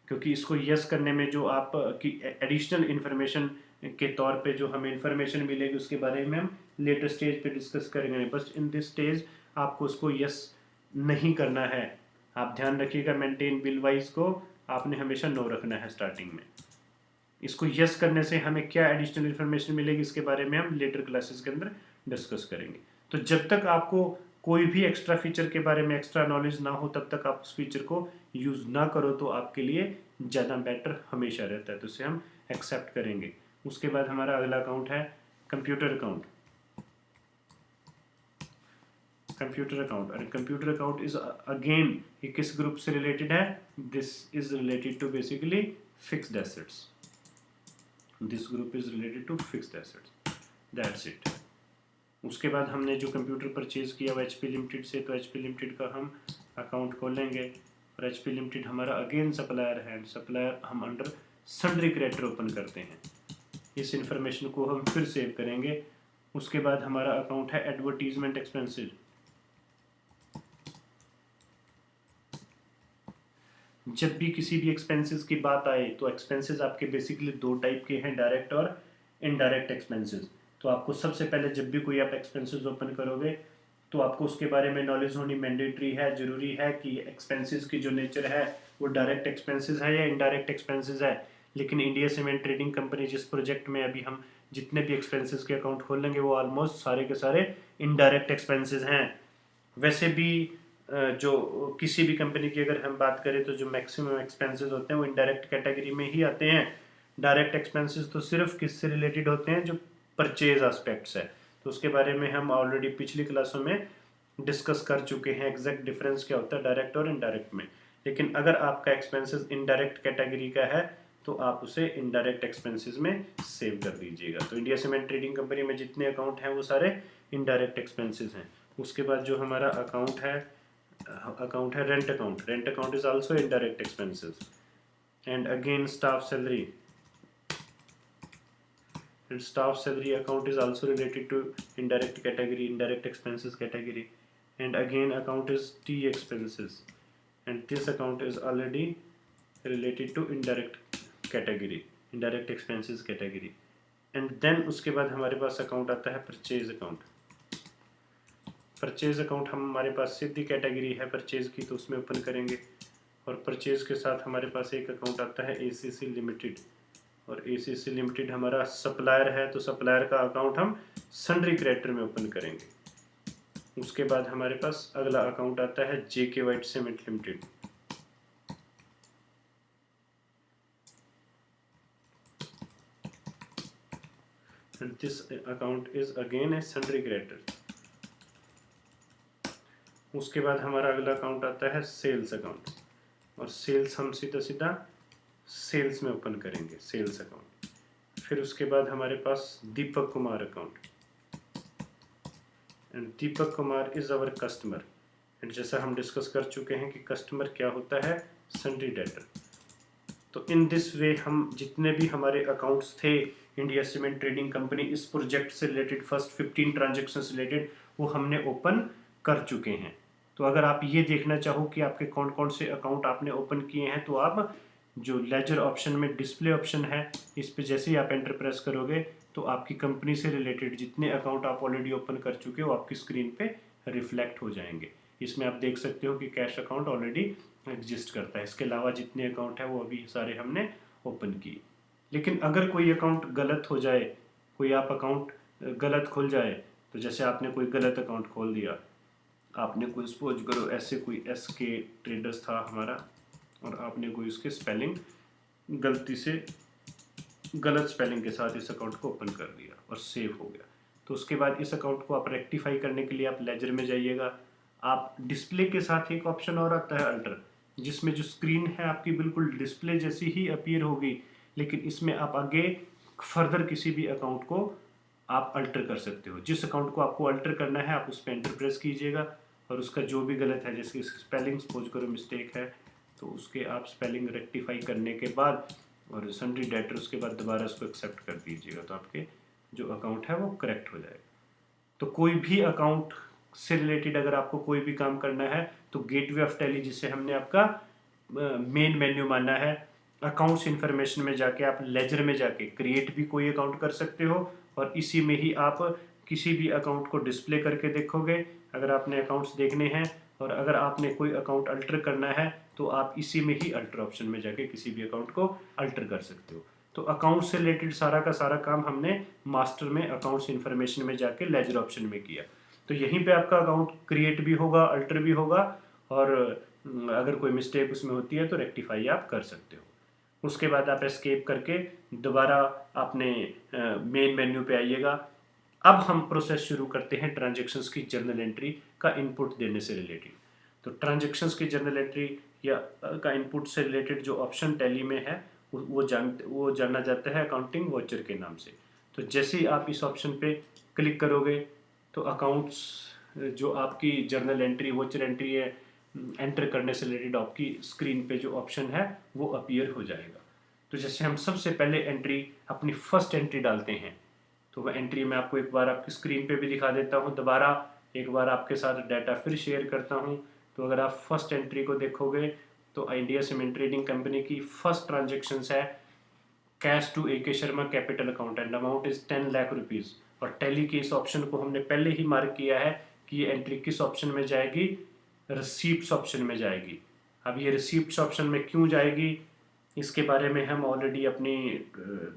क्योंकि इसको यस करने में जो आप की एडिशनल इन्फॉर्मेशन के तौर पे जो हमें इन्फॉर्मेशन मिलेगी उसके बारे में हम लेटर स्टेज पे डिस्कस करेंगे, बस इन दिस स्टेज आपको उसको यस नहीं करना है। आप ध्यान रखिएगा, मेंटेन बिल वाइज को आपने हमेशा नो रखना है स्टार्टिंग में। इसको यस करने से हमें क्या एडिशनल इन्फॉर्मेशन मिलेगी इसके बारे में हम लेटर क्लासेस के अंदर डिस्कस करेंगे। तो जब तक आपको कोई भी एक्स्ट्रा फीचर के बारे में एक्स्ट्रा नॉलेज ना हो तब तक आप उस फीचर को यूज़ ना करो, तो आपके लिए ज़्यादा बेटर हमेशा रहता है, तो इसे हम एक्सेप्ट करेंगे। उसके बाद हमारा अगला अकाउंट है कंप्यूटर अकाउंट। कंप्यूटर अकाउंट, और कंप्यूटर अकाउंट इज अगेन ये किस ग्रुप से रिलेटेड है, this is related to basically fixed assets, this group is related to fixed assets, that's it. उसके बाद हमने जो कंप्यूटर परचेज किया वो एचपी लिमिटेड से, तो एचपी लिमिटेड का हम अकाउंट खोलेंगे, और एचपी लिमिटेड हमारा अगेन सप्लायर है, सप्लायर हम अंडर सन्ड्री क्रेडिटर ओपन करते हैं। इस इंफॉर्मेशन को हम फिर सेव करेंगे। उसके बाद हमारा अकाउंट है एडवर्टीजमेंट एक्सपेंसेस। जब भी किसी भी एक्सपेंसेस की बात आए तो एक्सपेंसेस आपके बेसिकली दो टाइप के हैं, डायरेक्ट और इनडायरेक्ट एक्सपेंसेस। तो आपको सबसे पहले जब भी कोई आप एक्सपेंसेस ओपन करोगे तो आपको उसके बारे में नॉलेज होनी मैंडेटरी है, जरूरी है कि एक्सपेंसेस की जो नेचर है वो डायरेक्ट एक्सपेंसेस है या इनडायरेक्ट एक्सपेंसेस है। लेकिन इंडिया सीमेंट ट्रेडिंग कंपनी जिस प्रोजेक्ट में अभी हम जितने भी एक्सपेंसेस के अकाउंट खोलेंगे वो ऑलमोस्ट सारे के सारे इनडायरेक्ट एक्सपेंसेस हैं। वैसे भी जो किसी भी कंपनी की अगर हम बात करें तो जो मैक्सिमम एक्सपेंसेस होते हैं वो इनडायरेक्ट कैटेगरी में ही आते हैं। डायरेक्ट एक्सपेंसेस तो सिर्फ किससे रिलेटेड होते हैं, जो परचेज एस्पेक्ट्स है, तो उसके बारे में हम ऑलरेडी पिछली क्लासों में डिस्कस कर चुके हैं एग्जैक्ट डिफरेंस क्या होता है डायरेक्ट और इनडायरेक्ट में। लेकिन अगर आपका एक्सपेंसेस इनडायरेक्ट कैटेगरी का है तो आप उसे इनडायरेक्ट एक्सपेंसेस में सेव कर दीजिएगा। तो इंडिया सीमेंट ट्रेडिंग कंपनी में जितने अकाउंट हैं वो सारे इनडायरेक्ट एक्सपेंसेस हैं। उसके बाद जो हमारा अकाउंट है rent account. Rent account is also indirect expenses, and again staff salary, and staff salary account is also related to indirect category, indirect expenses category, and again account is T expenses, and this account is already related to indirect category, indirect expenses category। and then उसके बाद हमारे पास अकाउंट आता है परचेज अकाउंट। परचेज अकाउंट हमारे पास सीधी कैटेगरी है परचेज की, तो उसमें ओपन करेंगे, और परचेज के साथ हमारे पास एक अकाउंट आता है एसीसी लिमिटेड, और एसीसी लिमिटेड हमारा सप्लायर है, तो सप्लायर का अकाउंट हम सन्ड्री क्रेडिटर में ओपन करेंगे। उसके बाद हमारे पास अगला अकाउंट आता है JK white cement limited. And this account is again a sundry creditor. उसके बाद हमारा अगला अकाउंट आता है सेल्स अकाउंट, और सेल्स हम सीधा सीधा सेल्स में ओपन करेंगे, सेल्स अकाउंट। फिर उसके बाद हमारे पास Deepak Kumar account, and Deepak Kumar is our customer. And जैसा हम डिस्कस कर चुके हैं कि कस्टमर क्या होता है, सन्ड्री डेटर। तो इन दिस वे हम जितने भी हमारे अकाउंट्स थे इंडिया सीमेंट ट्रेडिंग कंपनी इस प्रोजेक्ट से रिलेटेड फर्स्ट 15 ट्रांजेक्शन्स रिलेटेड वो हमने ओपन कर चुके हैं। तो अगर आप ये देखना चाहो कि आपके कौन कौन से अकाउंट आपने ओपन किए हैं, तो आप जो लेजर ऑप्शन में डिस्प्ले ऑप्शन है, इस पे जैसे ही आप एंटर प्रेस करोगे तो आपकी कंपनी से रिलेटेड जितने अकाउंट आप ऑलरेडी ओपन कर चुके हो आपकी स्क्रीन पे रिफ्लेक्ट हो जाएंगे। इसमें आप देख सकते हो कि कैश अकाउंट ऑलरेडी एग्जिस्ट करता है। इसके अलावा जितने अकाउंट है वो अभी सारे हमने ओपन किए। लेकिन अगर कोई अकाउंट गलत हो जाए, कोई आप अकाउंट गलत खुल जाए, तो जैसे आपने कोई गलत अकाउंट खोल दिया, आपने कोई सपोज करो ऐसे कोई SK ट्रेडर्स था हमारा और आपने कोई उसके स्पेलिंग गलती से गलत स्पेलिंग के साथ इस अकाउंट को ओपन कर दिया और सेव हो गया, तो उसके बाद इस अकाउंट को आप रेक्टिफाई करने के लिए आप लेजर में जाइएगा। आप डिस्प्ले के साथ एक ऑप्शन और आता है अल्टर, जिसमें जो स्क्रीन है आपकी बिल्कुल डिस्प्ले जैसी ही अपीयर होगी, लेकिन इसमें आप आगे फर्दर किसी भी अकाउंट को आप अल्टर कर सकते हो। जिस अकाउंट को आपको अल्टर करना है आप उस पर एंटर प्रेस कीजिएगा और उसका जो भी गलत है, जैसे स्पेलिंग सपोज करो मिस्टेक है, तो उसके आप स्पेलिंग रेक्टिफाई करने के बाद और सन्ड्री डेटर उसके बाद दोबारा उसको एक्सेप्ट कर दीजिएगा, तो आपके जो अकाउंट है वो करेक्ट हो जाएगा। तो कोई भी अकाउंट से रिलेटेड अगर आपको कोई भी काम करना है तो गेटवे ऑफ टैली, जिसे हमने आपका मेन मेन्यू माना है, अकाउंट्स इन्फॉर्मेशन में जाके आप लेजर में जाके क्रिएट भी कोई अकाउंट कर सकते हो और इसी में ही आप किसी भी अकाउंट को डिस्प्ले करके देखोगे अगर आपने अकाउंट्स देखने हैं। और अगर आपने कोई अकाउंट अल्टर करना है तो आप इसी में ही अल्टर ऑप्शन में जाके किसी भी अकाउंट को अल्टर कर सकते हो। तो अकाउंट से रिलेटेड सारा का सारा काम हमने मास्टर में अकाउंट्स इन्फॉर्मेशन में जाके लेजर ऑप्शन में किया। तो यहीं पे आपका अकाउंट क्रिएट भी होगा, अल्टर भी होगा, और अगर कोई मिस्टेक उसमें होती है तो रेक्टिफाई आप कर सकते हो। उसके बाद आप एस्केप करके दोबारा अपने मेन मेन्यू पे आइएगा। अब हम प्रोसेस शुरू करते हैं ट्रांजेक्शन्स की जर्नल एंट्री का इनपुट देने से रिलेटेड। तो ट्रांजेक्शन्स की जर्नल एंट्री या का इनपुट से रिलेटेड जो ऑप्शन टैली में है वो जाना जाता है अकाउंटिंग वॉचर के नाम से। तो जैसे ही आप इस ऑप्शन पे क्लिक करोगे तो अकाउंट्स जो आपकी जर्नल एंट्री वॉचर एंट्री है एंटर करने से रिलेटेड आपकी स्क्रीन पे जो ऑप्शन है वो अपीयर हो जाएगा। तो जैसे हम सबसे पहले एंट्री अपनी फर्स्ट एंट्री डालते हैं, तो वह एंट्री मैं आपको एक बार आपकी स्क्रीन पे भी दिखा देता हूँ, दोबारा एक बार आपके साथ डाटा फिर शेयर करता हूँ। तो अगर आप फर्स्ट एंट्री को देखोगे तो इंडिया सीमेंट ट्रेडिंग कंपनी की फर्स्ट ट्रांजेक्शन्स है cash to AK Sharma capital account and amount is 10 lakh rupees. और टैली के इस ऑप्शन को हमने पहले ही मार्क किया है कि ये एंट्री किस ऑप्शन में जाएगी, रिसीप्ट्स ऑप्शन में जाएगी। अब ये रिसीप्ट्स ऑप्शन में क्यों जाएगी इसके बारे में हम ऑलरेडी अपनी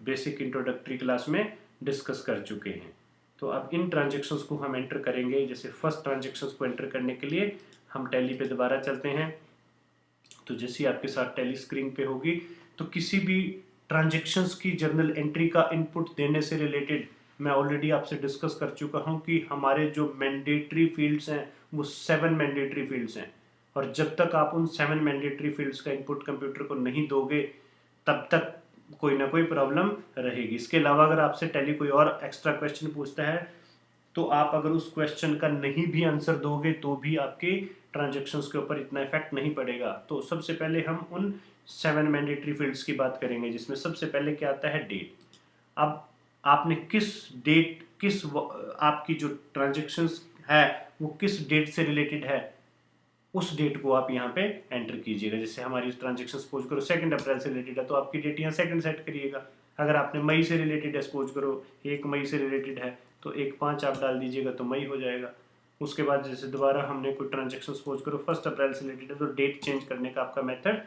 बेसिक इंट्रोडक्टरी क्लास में डिस्कस कर चुके हैं। तो अब इन ट्रांजेक्शन्स को हम एंटर करेंगे। जैसे फर्स्ट ट्रांजेक्शन्स को एंटर करने के लिए हम टैली पे दोबारा चलते हैं। तो जैसे आपके साथ टैली स्क्रीन पे होगी तो किसी भी ट्रांजेक्शन्स की जर्नल एंट्री का इनपुट देने से रिलेटेड मैं ऑलरेडी आपसे डिस्कस कर चुका हूं कि हमारे जो मैंडेटरी फील्ड्स हैं वो 7 मैंडेटरी फील्ड्स हैं, और जब तक आप उन 7 मैंडेटरी फील्ड्स का इनपुट कंप्यूटर को नहीं दोगे तब तक कोई ना कोई प्रॉब्लम रहेगी। इसके अलावा अगर आपसे टैली कोई और एक्स्ट्रा क्वेश्चन पूछता है तो आप अगर उस क्वेश्चन का नहीं भी आंसर दोगे तो भी आपके ट्रांजेक्शन्स के ऊपर इतना इफेक्ट नहीं पड़ेगा। तो सबसे पहले हम उन 7 मैंडेटरी फील्ड्स की बात करेंगे, जिसमें सबसे पहले क्या आता है, डेट। अब आपने किस डेट आपकी जो ट्रांजेक्शन्स है वो किस डेट से रिलेटेड है उस डेट को आप यहाँ पे एंटर कीजिएगा। जैसे हमारी ट्रांजेक्शन सपोज करो 2 अप्रैल से रिलेटेड है तो आपकी डेट यहाँ 2 सेट करिएगा। अगर आपने मई से रिलेटेड है, सपोज करो 1 मई से रिलेटेड है तो 1/5 आप डाल दीजिएगा तो मई हो जाएगा। उसके बाद जैसे दोबारा हमने कोई ट्रांजेक्शन सपोज करो 1 अप्रैल से रिलेटेड है तो डेट चेंज करने का आपका मेथड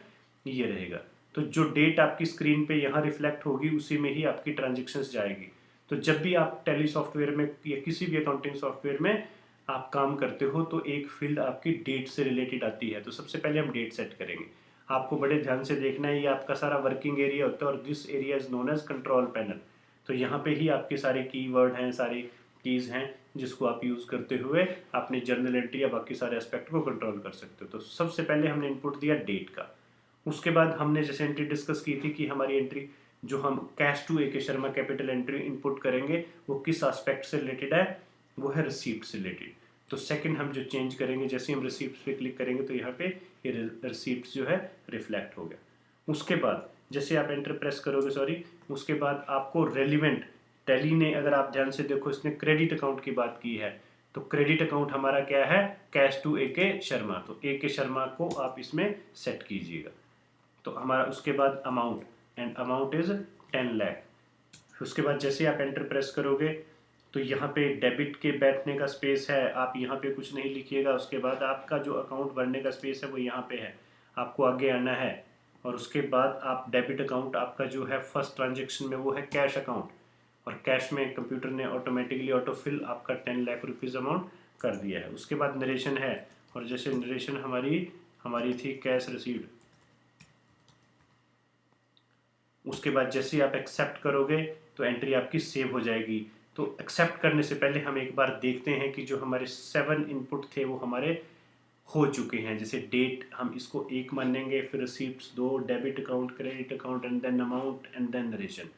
ये रहेगा। तो जो डेट आपकी स्क्रीन पे यहाँ रिफ्लेक्ट होगी उसी में ही आपकी ट्रांजेक्शन्स जाएगी। तो जब भी आप टैली सॉफ्टवेयर में या किसी भी अकाउंटिंग सॉफ्टवेयर में आप काम करते हो तो एक फील्ड आपकी डेट से रिलेटेड आती है। तो सबसे पहले हम डेट सेट करेंगे। आपको बड़े ध्यान से देखना है, ये आपका सारा वर्किंग एरिया होता है और this area is known as control panel. तो यहाँ पे ही आपके सारे कीवर्ड हैं, सारे कीज हैं जिसको आप यूज़ करते हुए अपने जर्नल एंट्री या बाकी सारे एस्पेक्ट को कंट्रोल कर सकते हो। तो सबसे पहले हमने इनपुट दिया डेट का। उसके बाद हमने जैसे एंट्री डिस्कस की थी कि हमारी एंट्री जो हम कैश टू ए के शर्मा कैपिटल एंट्री इनपुट करेंगे वो किस एस्पेक्ट से रिलेटेड है, वो है रिसीप्ट से रिलेटेड। तो सेकंड हम जो चेंज करेंगे, जैसे हम रिसीप्ट पे क्लिक करेंगे तो यहाँ पे ये रिसीप्ट जो है रिफ्लेक्ट हो गया। उसके बाद जैसे आप एंटर प्रेस करोगे, सॉरी, उसके बाद आपको रेलिवेंट टैली ने, अगर आप ध्यान से देखो, इसने क्रेडिट अकाउंट की बात की है, तो क्रेडिट अकाउंट हमारा क्या है, कैश टू ए के शर्मा, तो ए के शर्मा को आप इसमें सेट कीजिएगा। तो हमारा उसके बाद amount, and amount is 10 lakh. उसके बाद जैसे आप एंटर प्रेस करोगे तो यहाँ पे डेबिट के बैठने का स्पेस है, आप यहाँ पे कुछ नहीं लिखिएगा। उसके बाद आपका जो अकाउंट भरने का स्पेस है वो यहाँ पे है, आपको आगे आना है। और उसके बाद आप डेबिट अकाउंट आपका जो है फर्स्ट ट्रांजेक्शन में वो है कैश अकाउंट, और कैश में कंप्यूटर ने ऑटोमेटिकली ऑटोफिल आपका 10 लाख रुपीज़ अमाउंट कर दिया है। उसके बाद नरेशन है, और जैसे नरेशन हमारी थी कैश रिसीव्ड। उसके बाद जैसे आप एक्सेप्ट करोगे तो एंट्री आपकी सेव हो जाएगी। तो एक्सेप्ट करने से पहले हम एक बार देखते हैं कि जो हमारे 7 इनपुट थे वो हमारे हो चुके हैं। जैसे डेट हम इसको 1 मानेंगे, फिर receipts 2, debit account, credit account, and then amount, and then narration.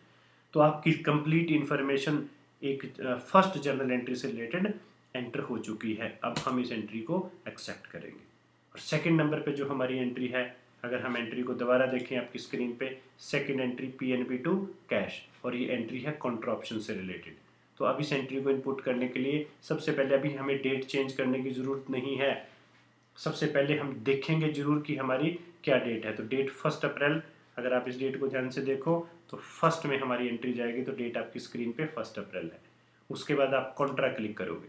तो आपकी कंप्लीट इंफॉर्मेशन एक फर्स्ट जर्नल एंट्री से रिलेटेड एंटर हो चुकी है। अब हम इस एंट्री को एक्सेप्ट करेंगे। और सेकंड नंबर पे जो हमारी एंट्री है, अगर हम एंट्री को दोबारा देखें आपकी स्क्रीन पे, second entry PNB to cash, और ये एंट्री है कॉन्ट्रा ऑप्शन से रिलेटेड। तो अब इस एंट्री को इनपुट करने के लिए सबसे पहले अभी हमें डेट चेंज करने की ज़रूरत नहीं है। सबसे पहले हम देखेंगे जरूर कि हमारी क्या डेट है। तो डेट 1 अप्रैल, अगर आप इस डेट को ध्यान से देखो तो फर्स्ट में हमारी एंट्री जाएगी, तो डेट आपकी स्क्रीन पे 1 अप्रैल है। उसके बाद आप कॉन्ट्रा क्लिक करोगे।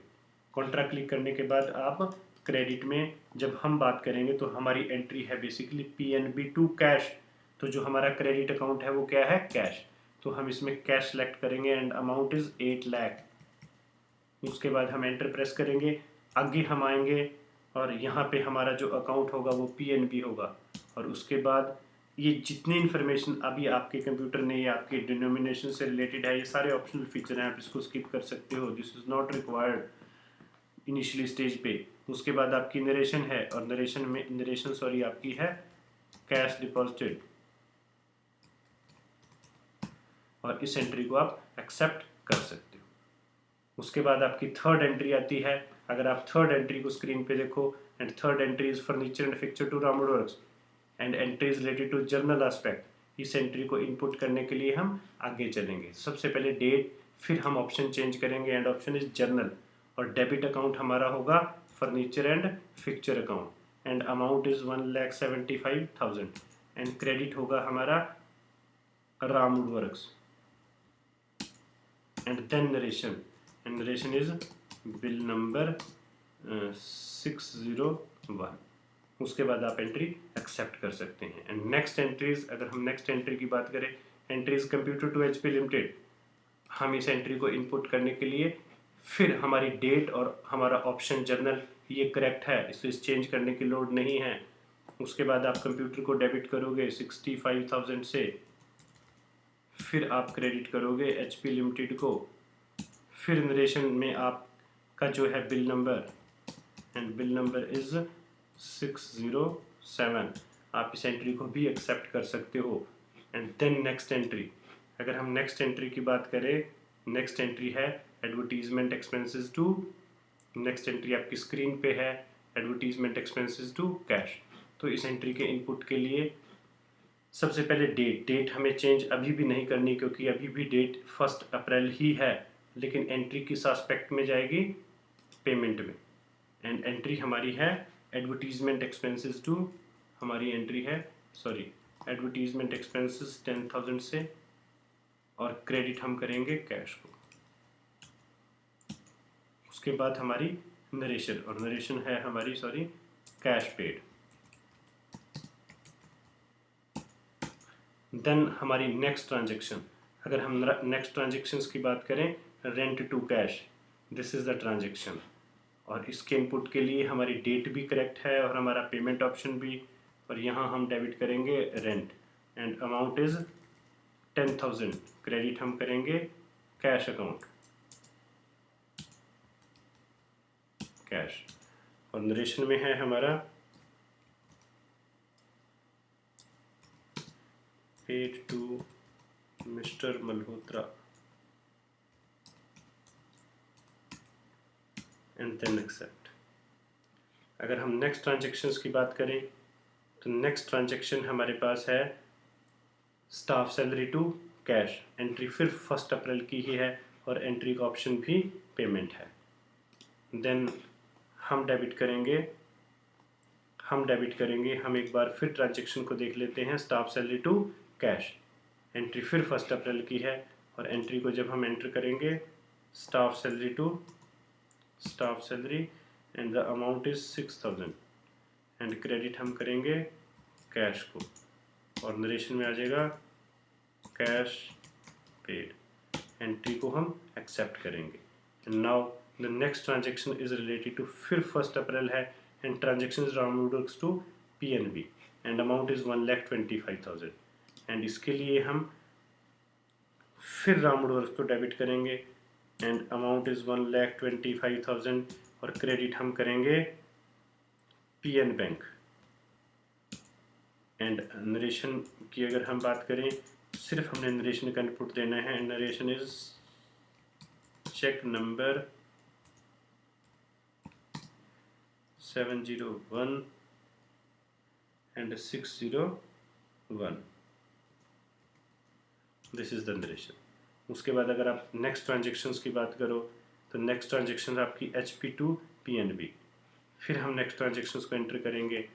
कॉन्ट्रा क्लिक करने के बाद आप क्रेडिट में जब हम बात करेंगे तो हमारी एंट्री है बेसिकली पीएनबी टू कैश। तो जो हमारा क्रेडिट अकाउंट है वो क्या है, कैश। तो हम इसमें कैश सेलेक्ट करेंगे एंड अमाउंट इज 8 लाख। उसके बाद हम एंटर प्रेस करेंगे, आगे हम आएंगे और यहाँ पे हमारा जो अकाउंट होगा वो पीएनबी होगा। और उसके बाद ये जितनी इन्फॉर्मेशन अभी आपके कंप्यूटर ने या आपके डिनोमिनेशन से रिलेटेड है, ये सारे ऑप्शनल फीचर हैं, आप इसको स्किप कर सकते हो, this is not required initially stage पे। उसके बाद आपकी नरेशन है, और नरेशन आपकी है कैश डिपॉजिटेड, और इस एंट्री को आप एक्सेप्ट कर सकते हो। उसके बाद आपकी थर्ड एंट्री आती है। अगर आप थर्ड एंट्री को स्क्रीन पे देखो, and third entry is furniture and fixture to Ramwood works and entry is related to journal aspect. इस एंट्री को इनपुट करने के लिए हम आगे चलेंगे। सबसे पहले डेट, फिर हम ऑप्शन चेंज करेंगे एंड ऑप्शन इज जर्नल, और डेबिट अकाउंट हमारा होगा furniture and fixture account, and amount is 1,75,000, and credit होगा हमारा Ramwood works, and then narration, and narration is bill number 601। उसके बाद आप एंट्री एक्सेप्ट कर सकते हैं। एंड नेक्स्ट एंट्रीज, अगर हम नेक्स्ट एंट्री की बात करें, entries computer to HP limited, हम इस एंट्री को इनपुट करने के लिए फिर हमारी डेट और हमारा ऑप्शन जर्नल ये करेक्ट है, इसे चेंज करने की लोड नहीं है। उसके बाद आप कंप्यूटर को डेबिट करोगे 65,000 से, फिर आप क्रेडिट करोगे एचपी लिमिटेड को, फिर नरेशन में आपका जो है bill number, and bill number is 607। आप इस एंट्री को भी एक्सेप्ट कर सकते हो। एंड देन नेक्स्ट एंट्री, अगर हम नेक्स्ट एंट्री की बात करें, नेक्स्ट एंट्री है advertisement expenses to, next entry आपकी स्क्रीन पे है एडवर्टीजमेंट एक्सपेंसेस टू कैश। तो इस एंट्री के इनपुट के लिए सबसे पहले डेट हमें चेंज अभी भी नहीं करनी, क्योंकि अभी भी डेट 1 अप्रैल ही है, लेकिन एंट्री किस एस्पेक्ट में जाएगी, पेमेंट में। एंड एंट्री हमारी है एडवर्टीजमेंट एक्सपेंसेस टू, हमारी एंट्री है एडवर्टीजमेंट एक्सपेंसेस 10,000 से, और क्रेडिट हम करेंगे कैश को। उसके बाद हमारी नरेशन, और नरेशन है हमारी कैश पेड। देन हमारी नेक्स्ट ट्रांजेक्शन, अगर हम नेक्स्ट ट्रांजेक्शन्स की बात करें, rent to cash, this is the transaction, और इसके इनपुट के लिए हमारी डेट भी करेक्ट है और हमारा पेमेंट ऑप्शन भी, और यहाँ हम डेबिट करेंगे rent, and amount is 10,000, credit हम करेंगे कैश अकाउंट, कैश, और नरेशन में है हमारा paid to mister Malhotra and then accept. अगर हम नेक्स्ट ट्रांजेक्शन्स की बात करें तो नेक्स्ट ट्रांजेक्शन हमारे पास है staff salary to cash. Entry फिर 1 अप्रैल की ही है और एंट्री का ऑप्शन भी पेमेंट है। देन हम डेबिट करेंगे हम एक बार फिर ट्रांजेक्शन को देख लेते हैं। Staff salary to cash, entry फिर 1 अप्रैल की है और एंट्री को जब हम एंटर करेंगे staff salary and the amount is 6000 and credit हम करेंगे कैश को और नरेशन में आ जाएगा कैश पेड। एंट्री को हम एक्सेप्ट करेंगे। And now the next transaction is related to फिर 1 अप्रैल है and transaction is round to PNB and amount is 1,25,000 and इसके लिए हम फिर राउंड वर्क को डेबिट करेंगे एंड अमाउंट इज 1,25,000 और क्रेडिट हम करेंगे PN बैंक। एंड नरेशन की अगर हम बात करें सिर्फ हमने नरेशन का इनपुट देना है। Narration is cheque number 701 and 601। This is the narration. उसके बाद अगर आप नेक्स्ट ट्रांजेक्शन्स की बात करो तो नेक्स्ट ट्रांजेक्शन आपकी HP टू PNB। फिर हम नेक्स्ट ट्रांजेक्शन्स को एंटर करेंगे।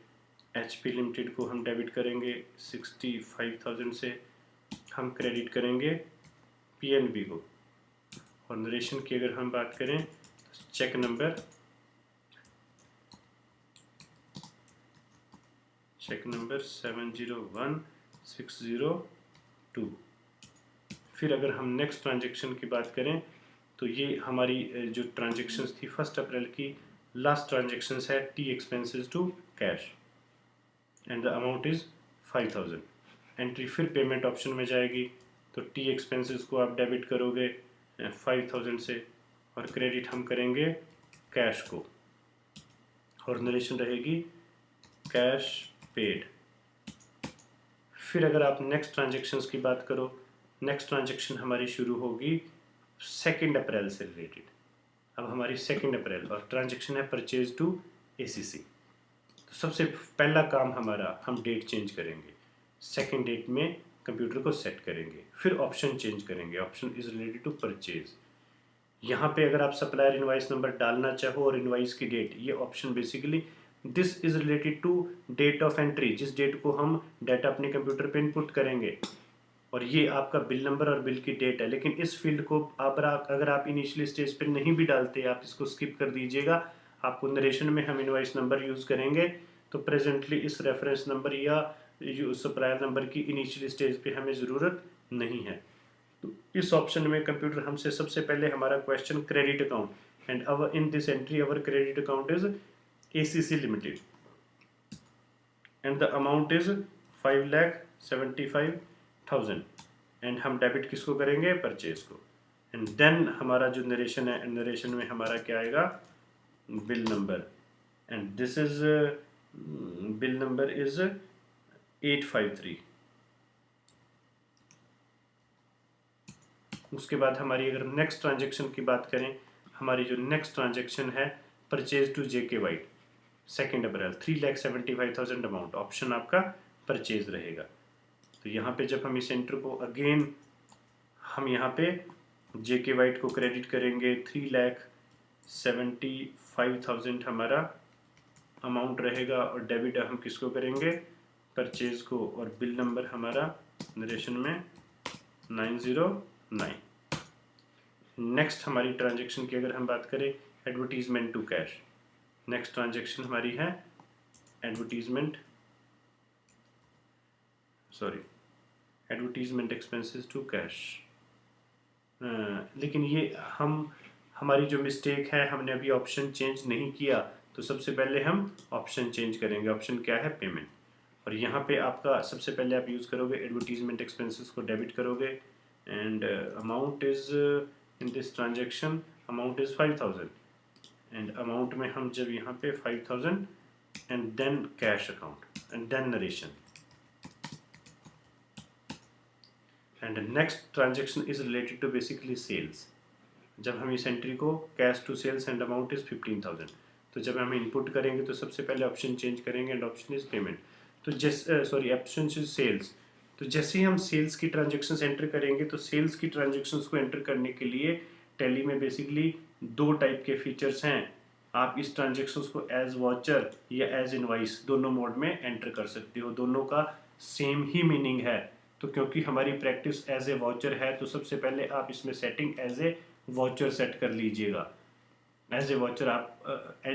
HP लिमिटेड को हम डेबिट करेंगे 65,000 से, हम क्रेडिट करेंगे PNB को और नरेशन की अगर हम बात करें तो चेक नंबर 701,602। फिर अगर हम नेक्स्ट ट्रांजेक्शन की बात करें तो ये हमारी जो ट्रांजेक्शन्स थी 1 अप्रैल की लास्ट ट्रांजेक्शन्स है T expenses to cash and the amount is 5000। Entry फिर पेमेंट ऑप्शन में जाएगी तो T एक्सपेंसेस को आप डेबिट करोगे 5000 से और क्रेडिट हम करेंगे कैश को और नरेशन रहेगी कैश पेड। फिर अगर आप नेक्स्ट ट्रांजेक्शन्स की बात करो, नेक्स्ट ट्रांजेक्शन हमारी शुरू होगी 2 अप्रैल से रिलेटेड। अब हमारी 2 अप्रैल और ट्रांजेक्शन है परचेज टू ACC। तो सबसे पहला काम हमारा हम डेट चेंज करेंगे। 2 डेट में कंप्यूटर को सेट करेंगे, फिर ऑप्शन चेंज करेंगे। Option is related to purchase. यहाँ पे अगर आप सप्लायर इनवाइस नंबर डालना चाहो और इनवाइस की डेट, ये option basically this is related to date of entry, जिस डेट को हम डाटा अपने कंप्यूटर पे इनपुट करेंगे और ये आपका बिल नंबर और बिल की डेट है। लेकिन इस फील्ड को अगर आप इनिशियली स्टेज पे नहीं भी डालते, आप इसको स्किप कर दीजिएगा। आपको नरेशन में हम इनवाइस नंबर यूज़ करेंगे तो प्रेजेंटली इस रेफरेंस नंबर या सप्लायर नंबर की इनिशियली स्टेज पे हमें ज़रूरत नहीं है। तो इस ऑप्शन में कंप्यूटर हमसे सबसे पहले हमारा question credit account and our in this entry our credit account is ACC limited and the amount is 5,75,000 and हम डेबिट किसको करेंगे परचेज को। एंड देन हमारा जो नरेशन है, नरेशन में हमारा क्या आएगा bill number and this is bill number is 853। उसके बाद हमारी अगर नेक्स्ट ट्रांजेक्शन की बात करें, हमारी जो नेक्स्ट ट्रांजेक्शन है purchase to JK white 2 April 3,75,000 amount. Option आपका परचेज रहेगा। तो यहाँ पे जब हम इस एंटर को अगेन हम यहाँ पे JK वाइट को क्रेडिट करेंगे 3,75,000 हमारा अमाउंट रहेगा और डेबिट हम किसको करेंगे परचेज को और बिल नंबर हमारा नरेशन में 909। नेक्स्ट हमारी ट्रांजेक्शन की अगर हम बात करें advertisement to cash, next transaction हमारी है एडवर्टीजमेंट एक्सपेंसेस टू कैश। लेकिन ये हमारी जो मिस्टेक है, हमने अभी ऑप्शन चेंज नहीं किया तो सबसे पहले हम ऑप्शन चेंज करेंगे। ऑप्शन क्या है पेमेंट, और यहाँ पे आपका सबसे पहले आप यूज़ करोगे एडवर्टीजमेंट एक्सपेंसेस को डेबिट करोगे and amount is in this transaction amount is 5,000 and amount में हम जब यहाँ पे 5,000 and then cash account and then narration. And next transaction is related to basically sales. जब हम इस एंट्री को cash to sales and amount is 15,000, तो जब हम इनपुट करेंगे तो सबसे पहले ऑप्शन चेंज करेंगे एंड ऑप्शन इज पेमेंट। तो सॉरी ऑप्शन इज सेल्स। तो जैसे ही हम सेल्स की ट्रांजेक्शन्स एंटर करेंगे तो सेल्स की ट्रांजेक्शन्स को एंटर करने के लिए टैली में बेसिकली दो टाइप के फीचर्स हैं। आप इस ट्रांजेक्शन्स को एज वॉचर या एज इनवाइस दोनों मोड में एंटर कर सकते हो, दोनों का सेम ही मीनिंग है। तो क्योंकि हमारी प्रैक्टिस एज ए वॉचर है तो सबसे पहले आप इसमें setting as a voucher set कर लीजिएगा। एज ए वॉचर आप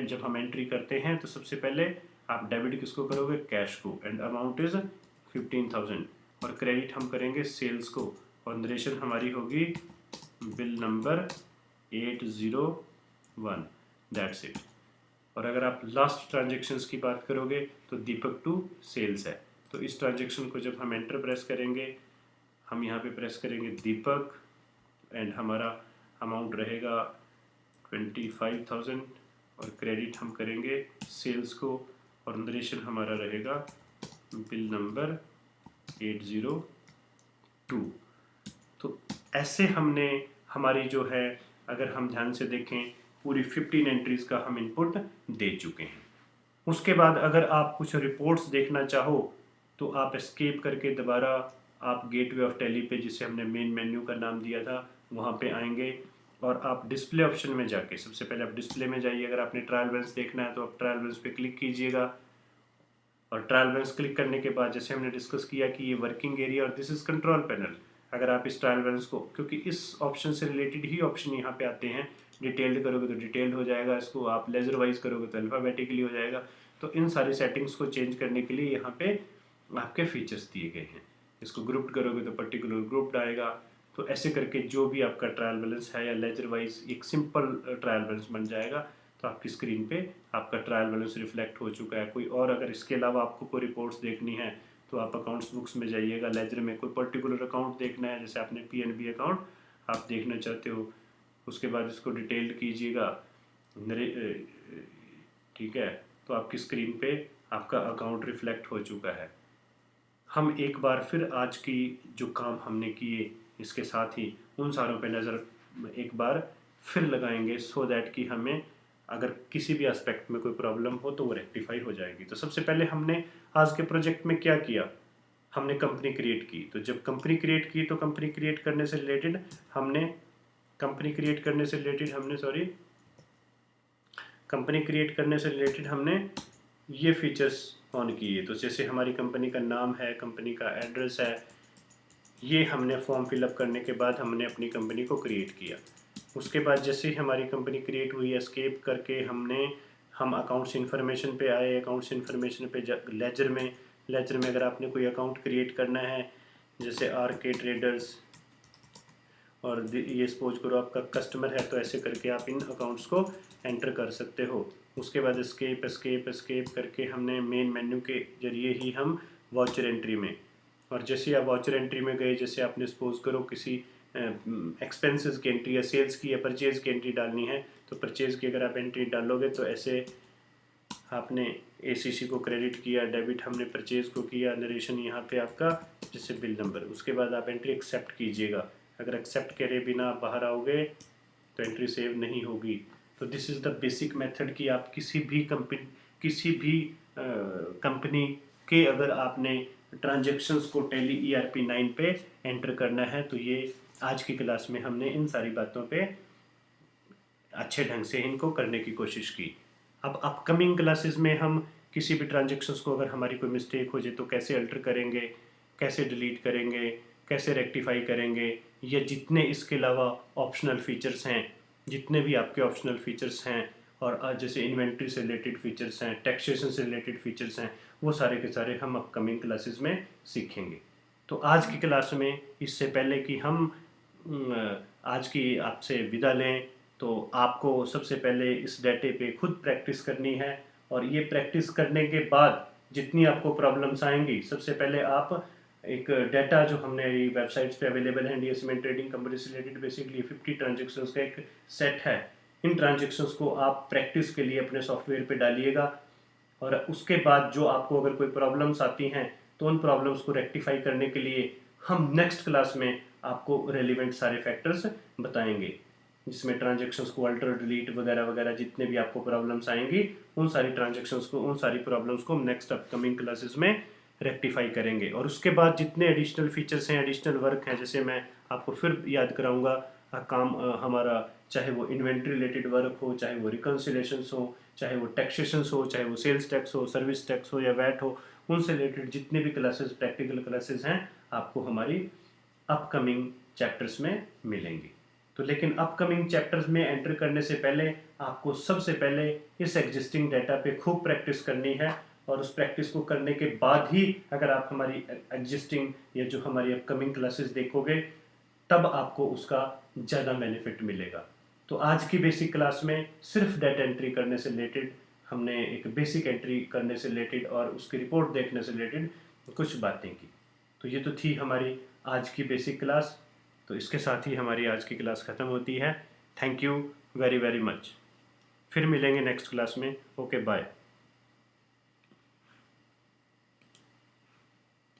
जब हम एंट्री करते हैं तो सबसे पहले आप डेबिट किसको करोगे, कैश को, एंड अमाउंट इज 15,000, और क्रेडिट हम करेंगे सेल्स को, और नरेशन हमारी होगी बिल नंबर 801, दैट्स इट। और अगर आप लास्ट ट्रांजेक्शन्स की बात करोगे तो दीपक टू सेल्स है। तो इस ट्रांजेक्शन को जब हम एंटर प्रेस करेंगे, हम यहाँ पे प्रेस करेंगे दीपक एंड हमारा अमाउंट रहेगा 25,000, और क्रेडिट हम करेंगे सेल्स को, और नरेशन हमारा रहेगा बिल नंबर 802। तो ऐसे हमने हमारी जो है, अगर हम ध्यान से देखें, पूरी 15 एंट्रीज का हम इनपुट दे चुके हैं। उसके बाद अगर आप कुछ रिपोर्ट्स देखना चाहो तो आप एस्केप करके दोबारा आप गेटवे ऑफ टैली पे, जिसे हमने मेन मेन्यू का नाम दिया था, वहाँ पे आएंगे और आप डिस्प्ले ऑप्शन में जाके सबसे पहले आप डिस्प्ले में जाइए। अगर आपने ट्रायल बैलेंस देखना है तो आप ट्रायल बैलेंस पे क्लिक कीजिएगा, और ट्रायल बैलेंस क्लिक करने के बाद जैसे हमने डिस्कस किया कि ये वर्किंग एरिया और दिस इज कंट्रोल पैनल, अगर आप इस ट्रायल बैलेंस को, क्योंकि इस ऑप्शन से रिलेटेड ही ऑप्शन यहाँ पे आते हैं, डिटेल्ड करोगे तो डिटेल्ड हो जाएगा, इसको आप लेजर वाइज करोगे तो अल्फाबेटिकली हो जाएगा। तो इन सारी सेटिंग्स को चेंज करने के लिए यहाँ पे आपके फीचर्स दिए गए हैं। इसको ग्रुप्ड करोगे तो पर्टिकुलर ग्रुप्ड आएगा। तो ऐसे करके जो भी आपका ट्रायल बैलेंस है या लेजर वाइज एक सिंपल ट्रायल बैलेंस बन जाएगा। तो आपकी स्क्रीन पे आपका ट्रायल बैलेंस रिफ्लेक्ट हो चुका है। कोई और अगर इसके अलावा आपको कोई रिपोर्ट्स देखनी है तो आप अकाउंट्स बुक्स में जाइएगा, लेजर में कोई पर्टिकुलर अकाउंट देखना है, जैसे आपने PNB अकाउंट आप देखना चाहते हो, उसके बाद इसको डिटेल्ड कीजिएगा, ठीक है। तो आपकी स्क्रीन पे आपका अकाउंट रिफ्लेक्ट हो चुका है। हम एक बार फिर आज की जो काम हमने किए इसके साथ ही उन सारों पे नज़र एक बार फिर लगाएंगे, सो दैट कि हमें अगर किसी भी एस्पेक्ट में कोई प्रॉब्लम हो तो वो रेक्टिफाई हो जाएगी। तो सबसे पहले हमने आज के प्रोजेक्ट में क्या किया, हमने कंपनी क्रिएट की। तो जब कंपनी क्रिएट की तो कंपनी क्रिएट करने से रिलेटेड हमने कंपनी क्रिएट करने से रिलेटेड हमने ये फीचर्स ऑन किए। तो जैसे हमारी कंपनी का नाम है, कंपनी का एड्रेस है, ये हमने फॉर्म फिलअप करने के बाद हमने अपनी कंपनी को क्रिएट किया। उसके बाद जैसे ही हमारी कंपनी क्रिएट हुई, एस्केप करके हम अकाउंट्स इन्फॉर्मेशन पे आए। अकाउंट्स इन्फॉर्मेशन पे लेजर में अगर आपने कोई अकाउंट क्रिएट करना है, जैसे RK ट्रेडर्स, और ये सपोज करो आपका कस्टमर है, तो ऐसे करके आप इन अकाउंट्स को एंटर कर सकते हो। उसके बाद एस्केप करके हमने मेन मेन्यू के जरिए ही हम वॉचर एंट्री में, और जैसे आप वॉचर एंट्री में गए, जैसे आपने सपोज करो किसी एक्सपेंसेस की एंट्री या सेल्स की या परचेज़ की एंट्री डालनी है, तो परचेज़ की अगर आप एंट्री डालोगे तो ऐसे आपने ACC को क्रेडिट किया, डेबिट हमने परचेज़ को किया, नरेशन यहाँ पे आपका जैसे बिल नंबर, उसके बाद आप एंट्री एक्सेप्ट कीजिएगा। अगर एक्सेप्ट करे बिना आप बाहर आओगे तो एंट्री सेव नहीं होगी। तो this is the basic method कि आप किसी भी कंपनी के अगर आपने ट्रांजेक्शन्स को टैली ERP 9 पे एंटर करना है, तो ये आज की क्लास में हमने इन सारी बातों पे अच्छे ढंग से इनको करने की कोशिश की। अब अपकमिंग क्लासेस में हम किसी भी ट्रांजेक्शन्स को अगर हमारी कोई मिस्टेक हो जाए तो कैसे अल्टर करेंगे, कैसे डिलीट करेंगे, कैसे रेक्टिफाई करेंगे, या जितने इसके अलावा ऑप्शनल फीचर्स हैं, जितने भी आपके ऑप्शनल फीचर्स हैं, और जैसे इन्वेंट्री से रिलेटेड फीचर्स हैं, टैक्सेशन से रिलेटेड फीचर्स हैं, वो सारे के सारे हम अपकमिंग क्लासेस में सीखेंगे। तो आज की क्लास में इससे पहले कि हम आज की आपसे विदा लें, तो आपको सबसे पहले इस डाटे पे खुद प्रैक्टिस करनी है, और ये प्रैक्टिस करने के बाद जितनी आपको प्रॉब्लम्स आएंगी, सबसे पहले आप एक डाटा जो हमने वेबसाइट्स पे अवेलेबल है, DSM ट्रेडिंग कंपनी से रिलेटेड बेसिकली 50 ट्रांजेक्शन्स का एक सेट है। इन ट्रांजेक्शन्स को आप प्रैक्टिस के लिए अपने सॉफ्टवेयर पे डालिएगा, और उसके बाद जो आपको अगर कोई प्रॉब्लम्स आती हैं तो उन प्रॉब्लम्स को रेक्टिफाई करने के लिए हम नेक्स्ट क्लास में आपको रेलिवेंट सारे फैक्टर्स बताएंगे, जिसमें ट्रांजेक्शन्स को अल्टर डिलीट वगैरह वगैरह जितने भी आपको प्रॉब्लम्स आएंगी, उन सारी ट्रांजेक्शन्स को, उन सारी प्रॉब्लम्स को हम नेक्स्ट अपकमिंग क्लासेस में रेक्टिफाई करेंगे। और उसके बाद जितने एडिशनल फीचर्स हैं, एडिशनल वर्क हैं, जैसे मैं आपको फिर याद कराऊंगा, काम हमारा चाहे वो इन्वेंट्री रिलेटेड वर्क हो, चाहे वो रिकन्सिलेशंस हो, चाहे वो टैक्सेशंस हो, चाहे वो सेल्स टैक्स हो, सर्विस टैक्स हो या वैट हो, उनसे रिलेटेड जितने भी क्लासेस, प्रैक्टिकल क्लासेस हैं, आपको हमारी अपकमिंग चैप्टर्स में मिलेंगी। तो लेकिन अपकमिंग चैप्टर्स में एंटर करने से पहले आपको सबसे पहले इस एग्जिस्टिंग डाटा पे खूब प्रैक्टिस करनी है, और उस प्रैक्टिस को करने के बाद ही अगर आप हमारी एग्जिस्टिंग या जो हमारी अपकमिंग क्लासेस देखोगे, तब आपको उसका ज़्यादा बेनिफिट मिलेगा। तो आज की बेसिक क्लास में सिर्फ डाटा एंट्री करने से रिलेटेड हमने एक बेसिक एंट्री करने से रिलेटेड और उसकी रिपोर्ट देखने से रिलेटेड कुछ बातें की। तो ये तो थी हमारी आज की बेसिक क्लास। तो इसके साथ ही हमारी आज की क्लास ख़त्म होती है। Thank you very very much. फिर मिलेंगे नेक्स्ट क्लास में। Okay bye.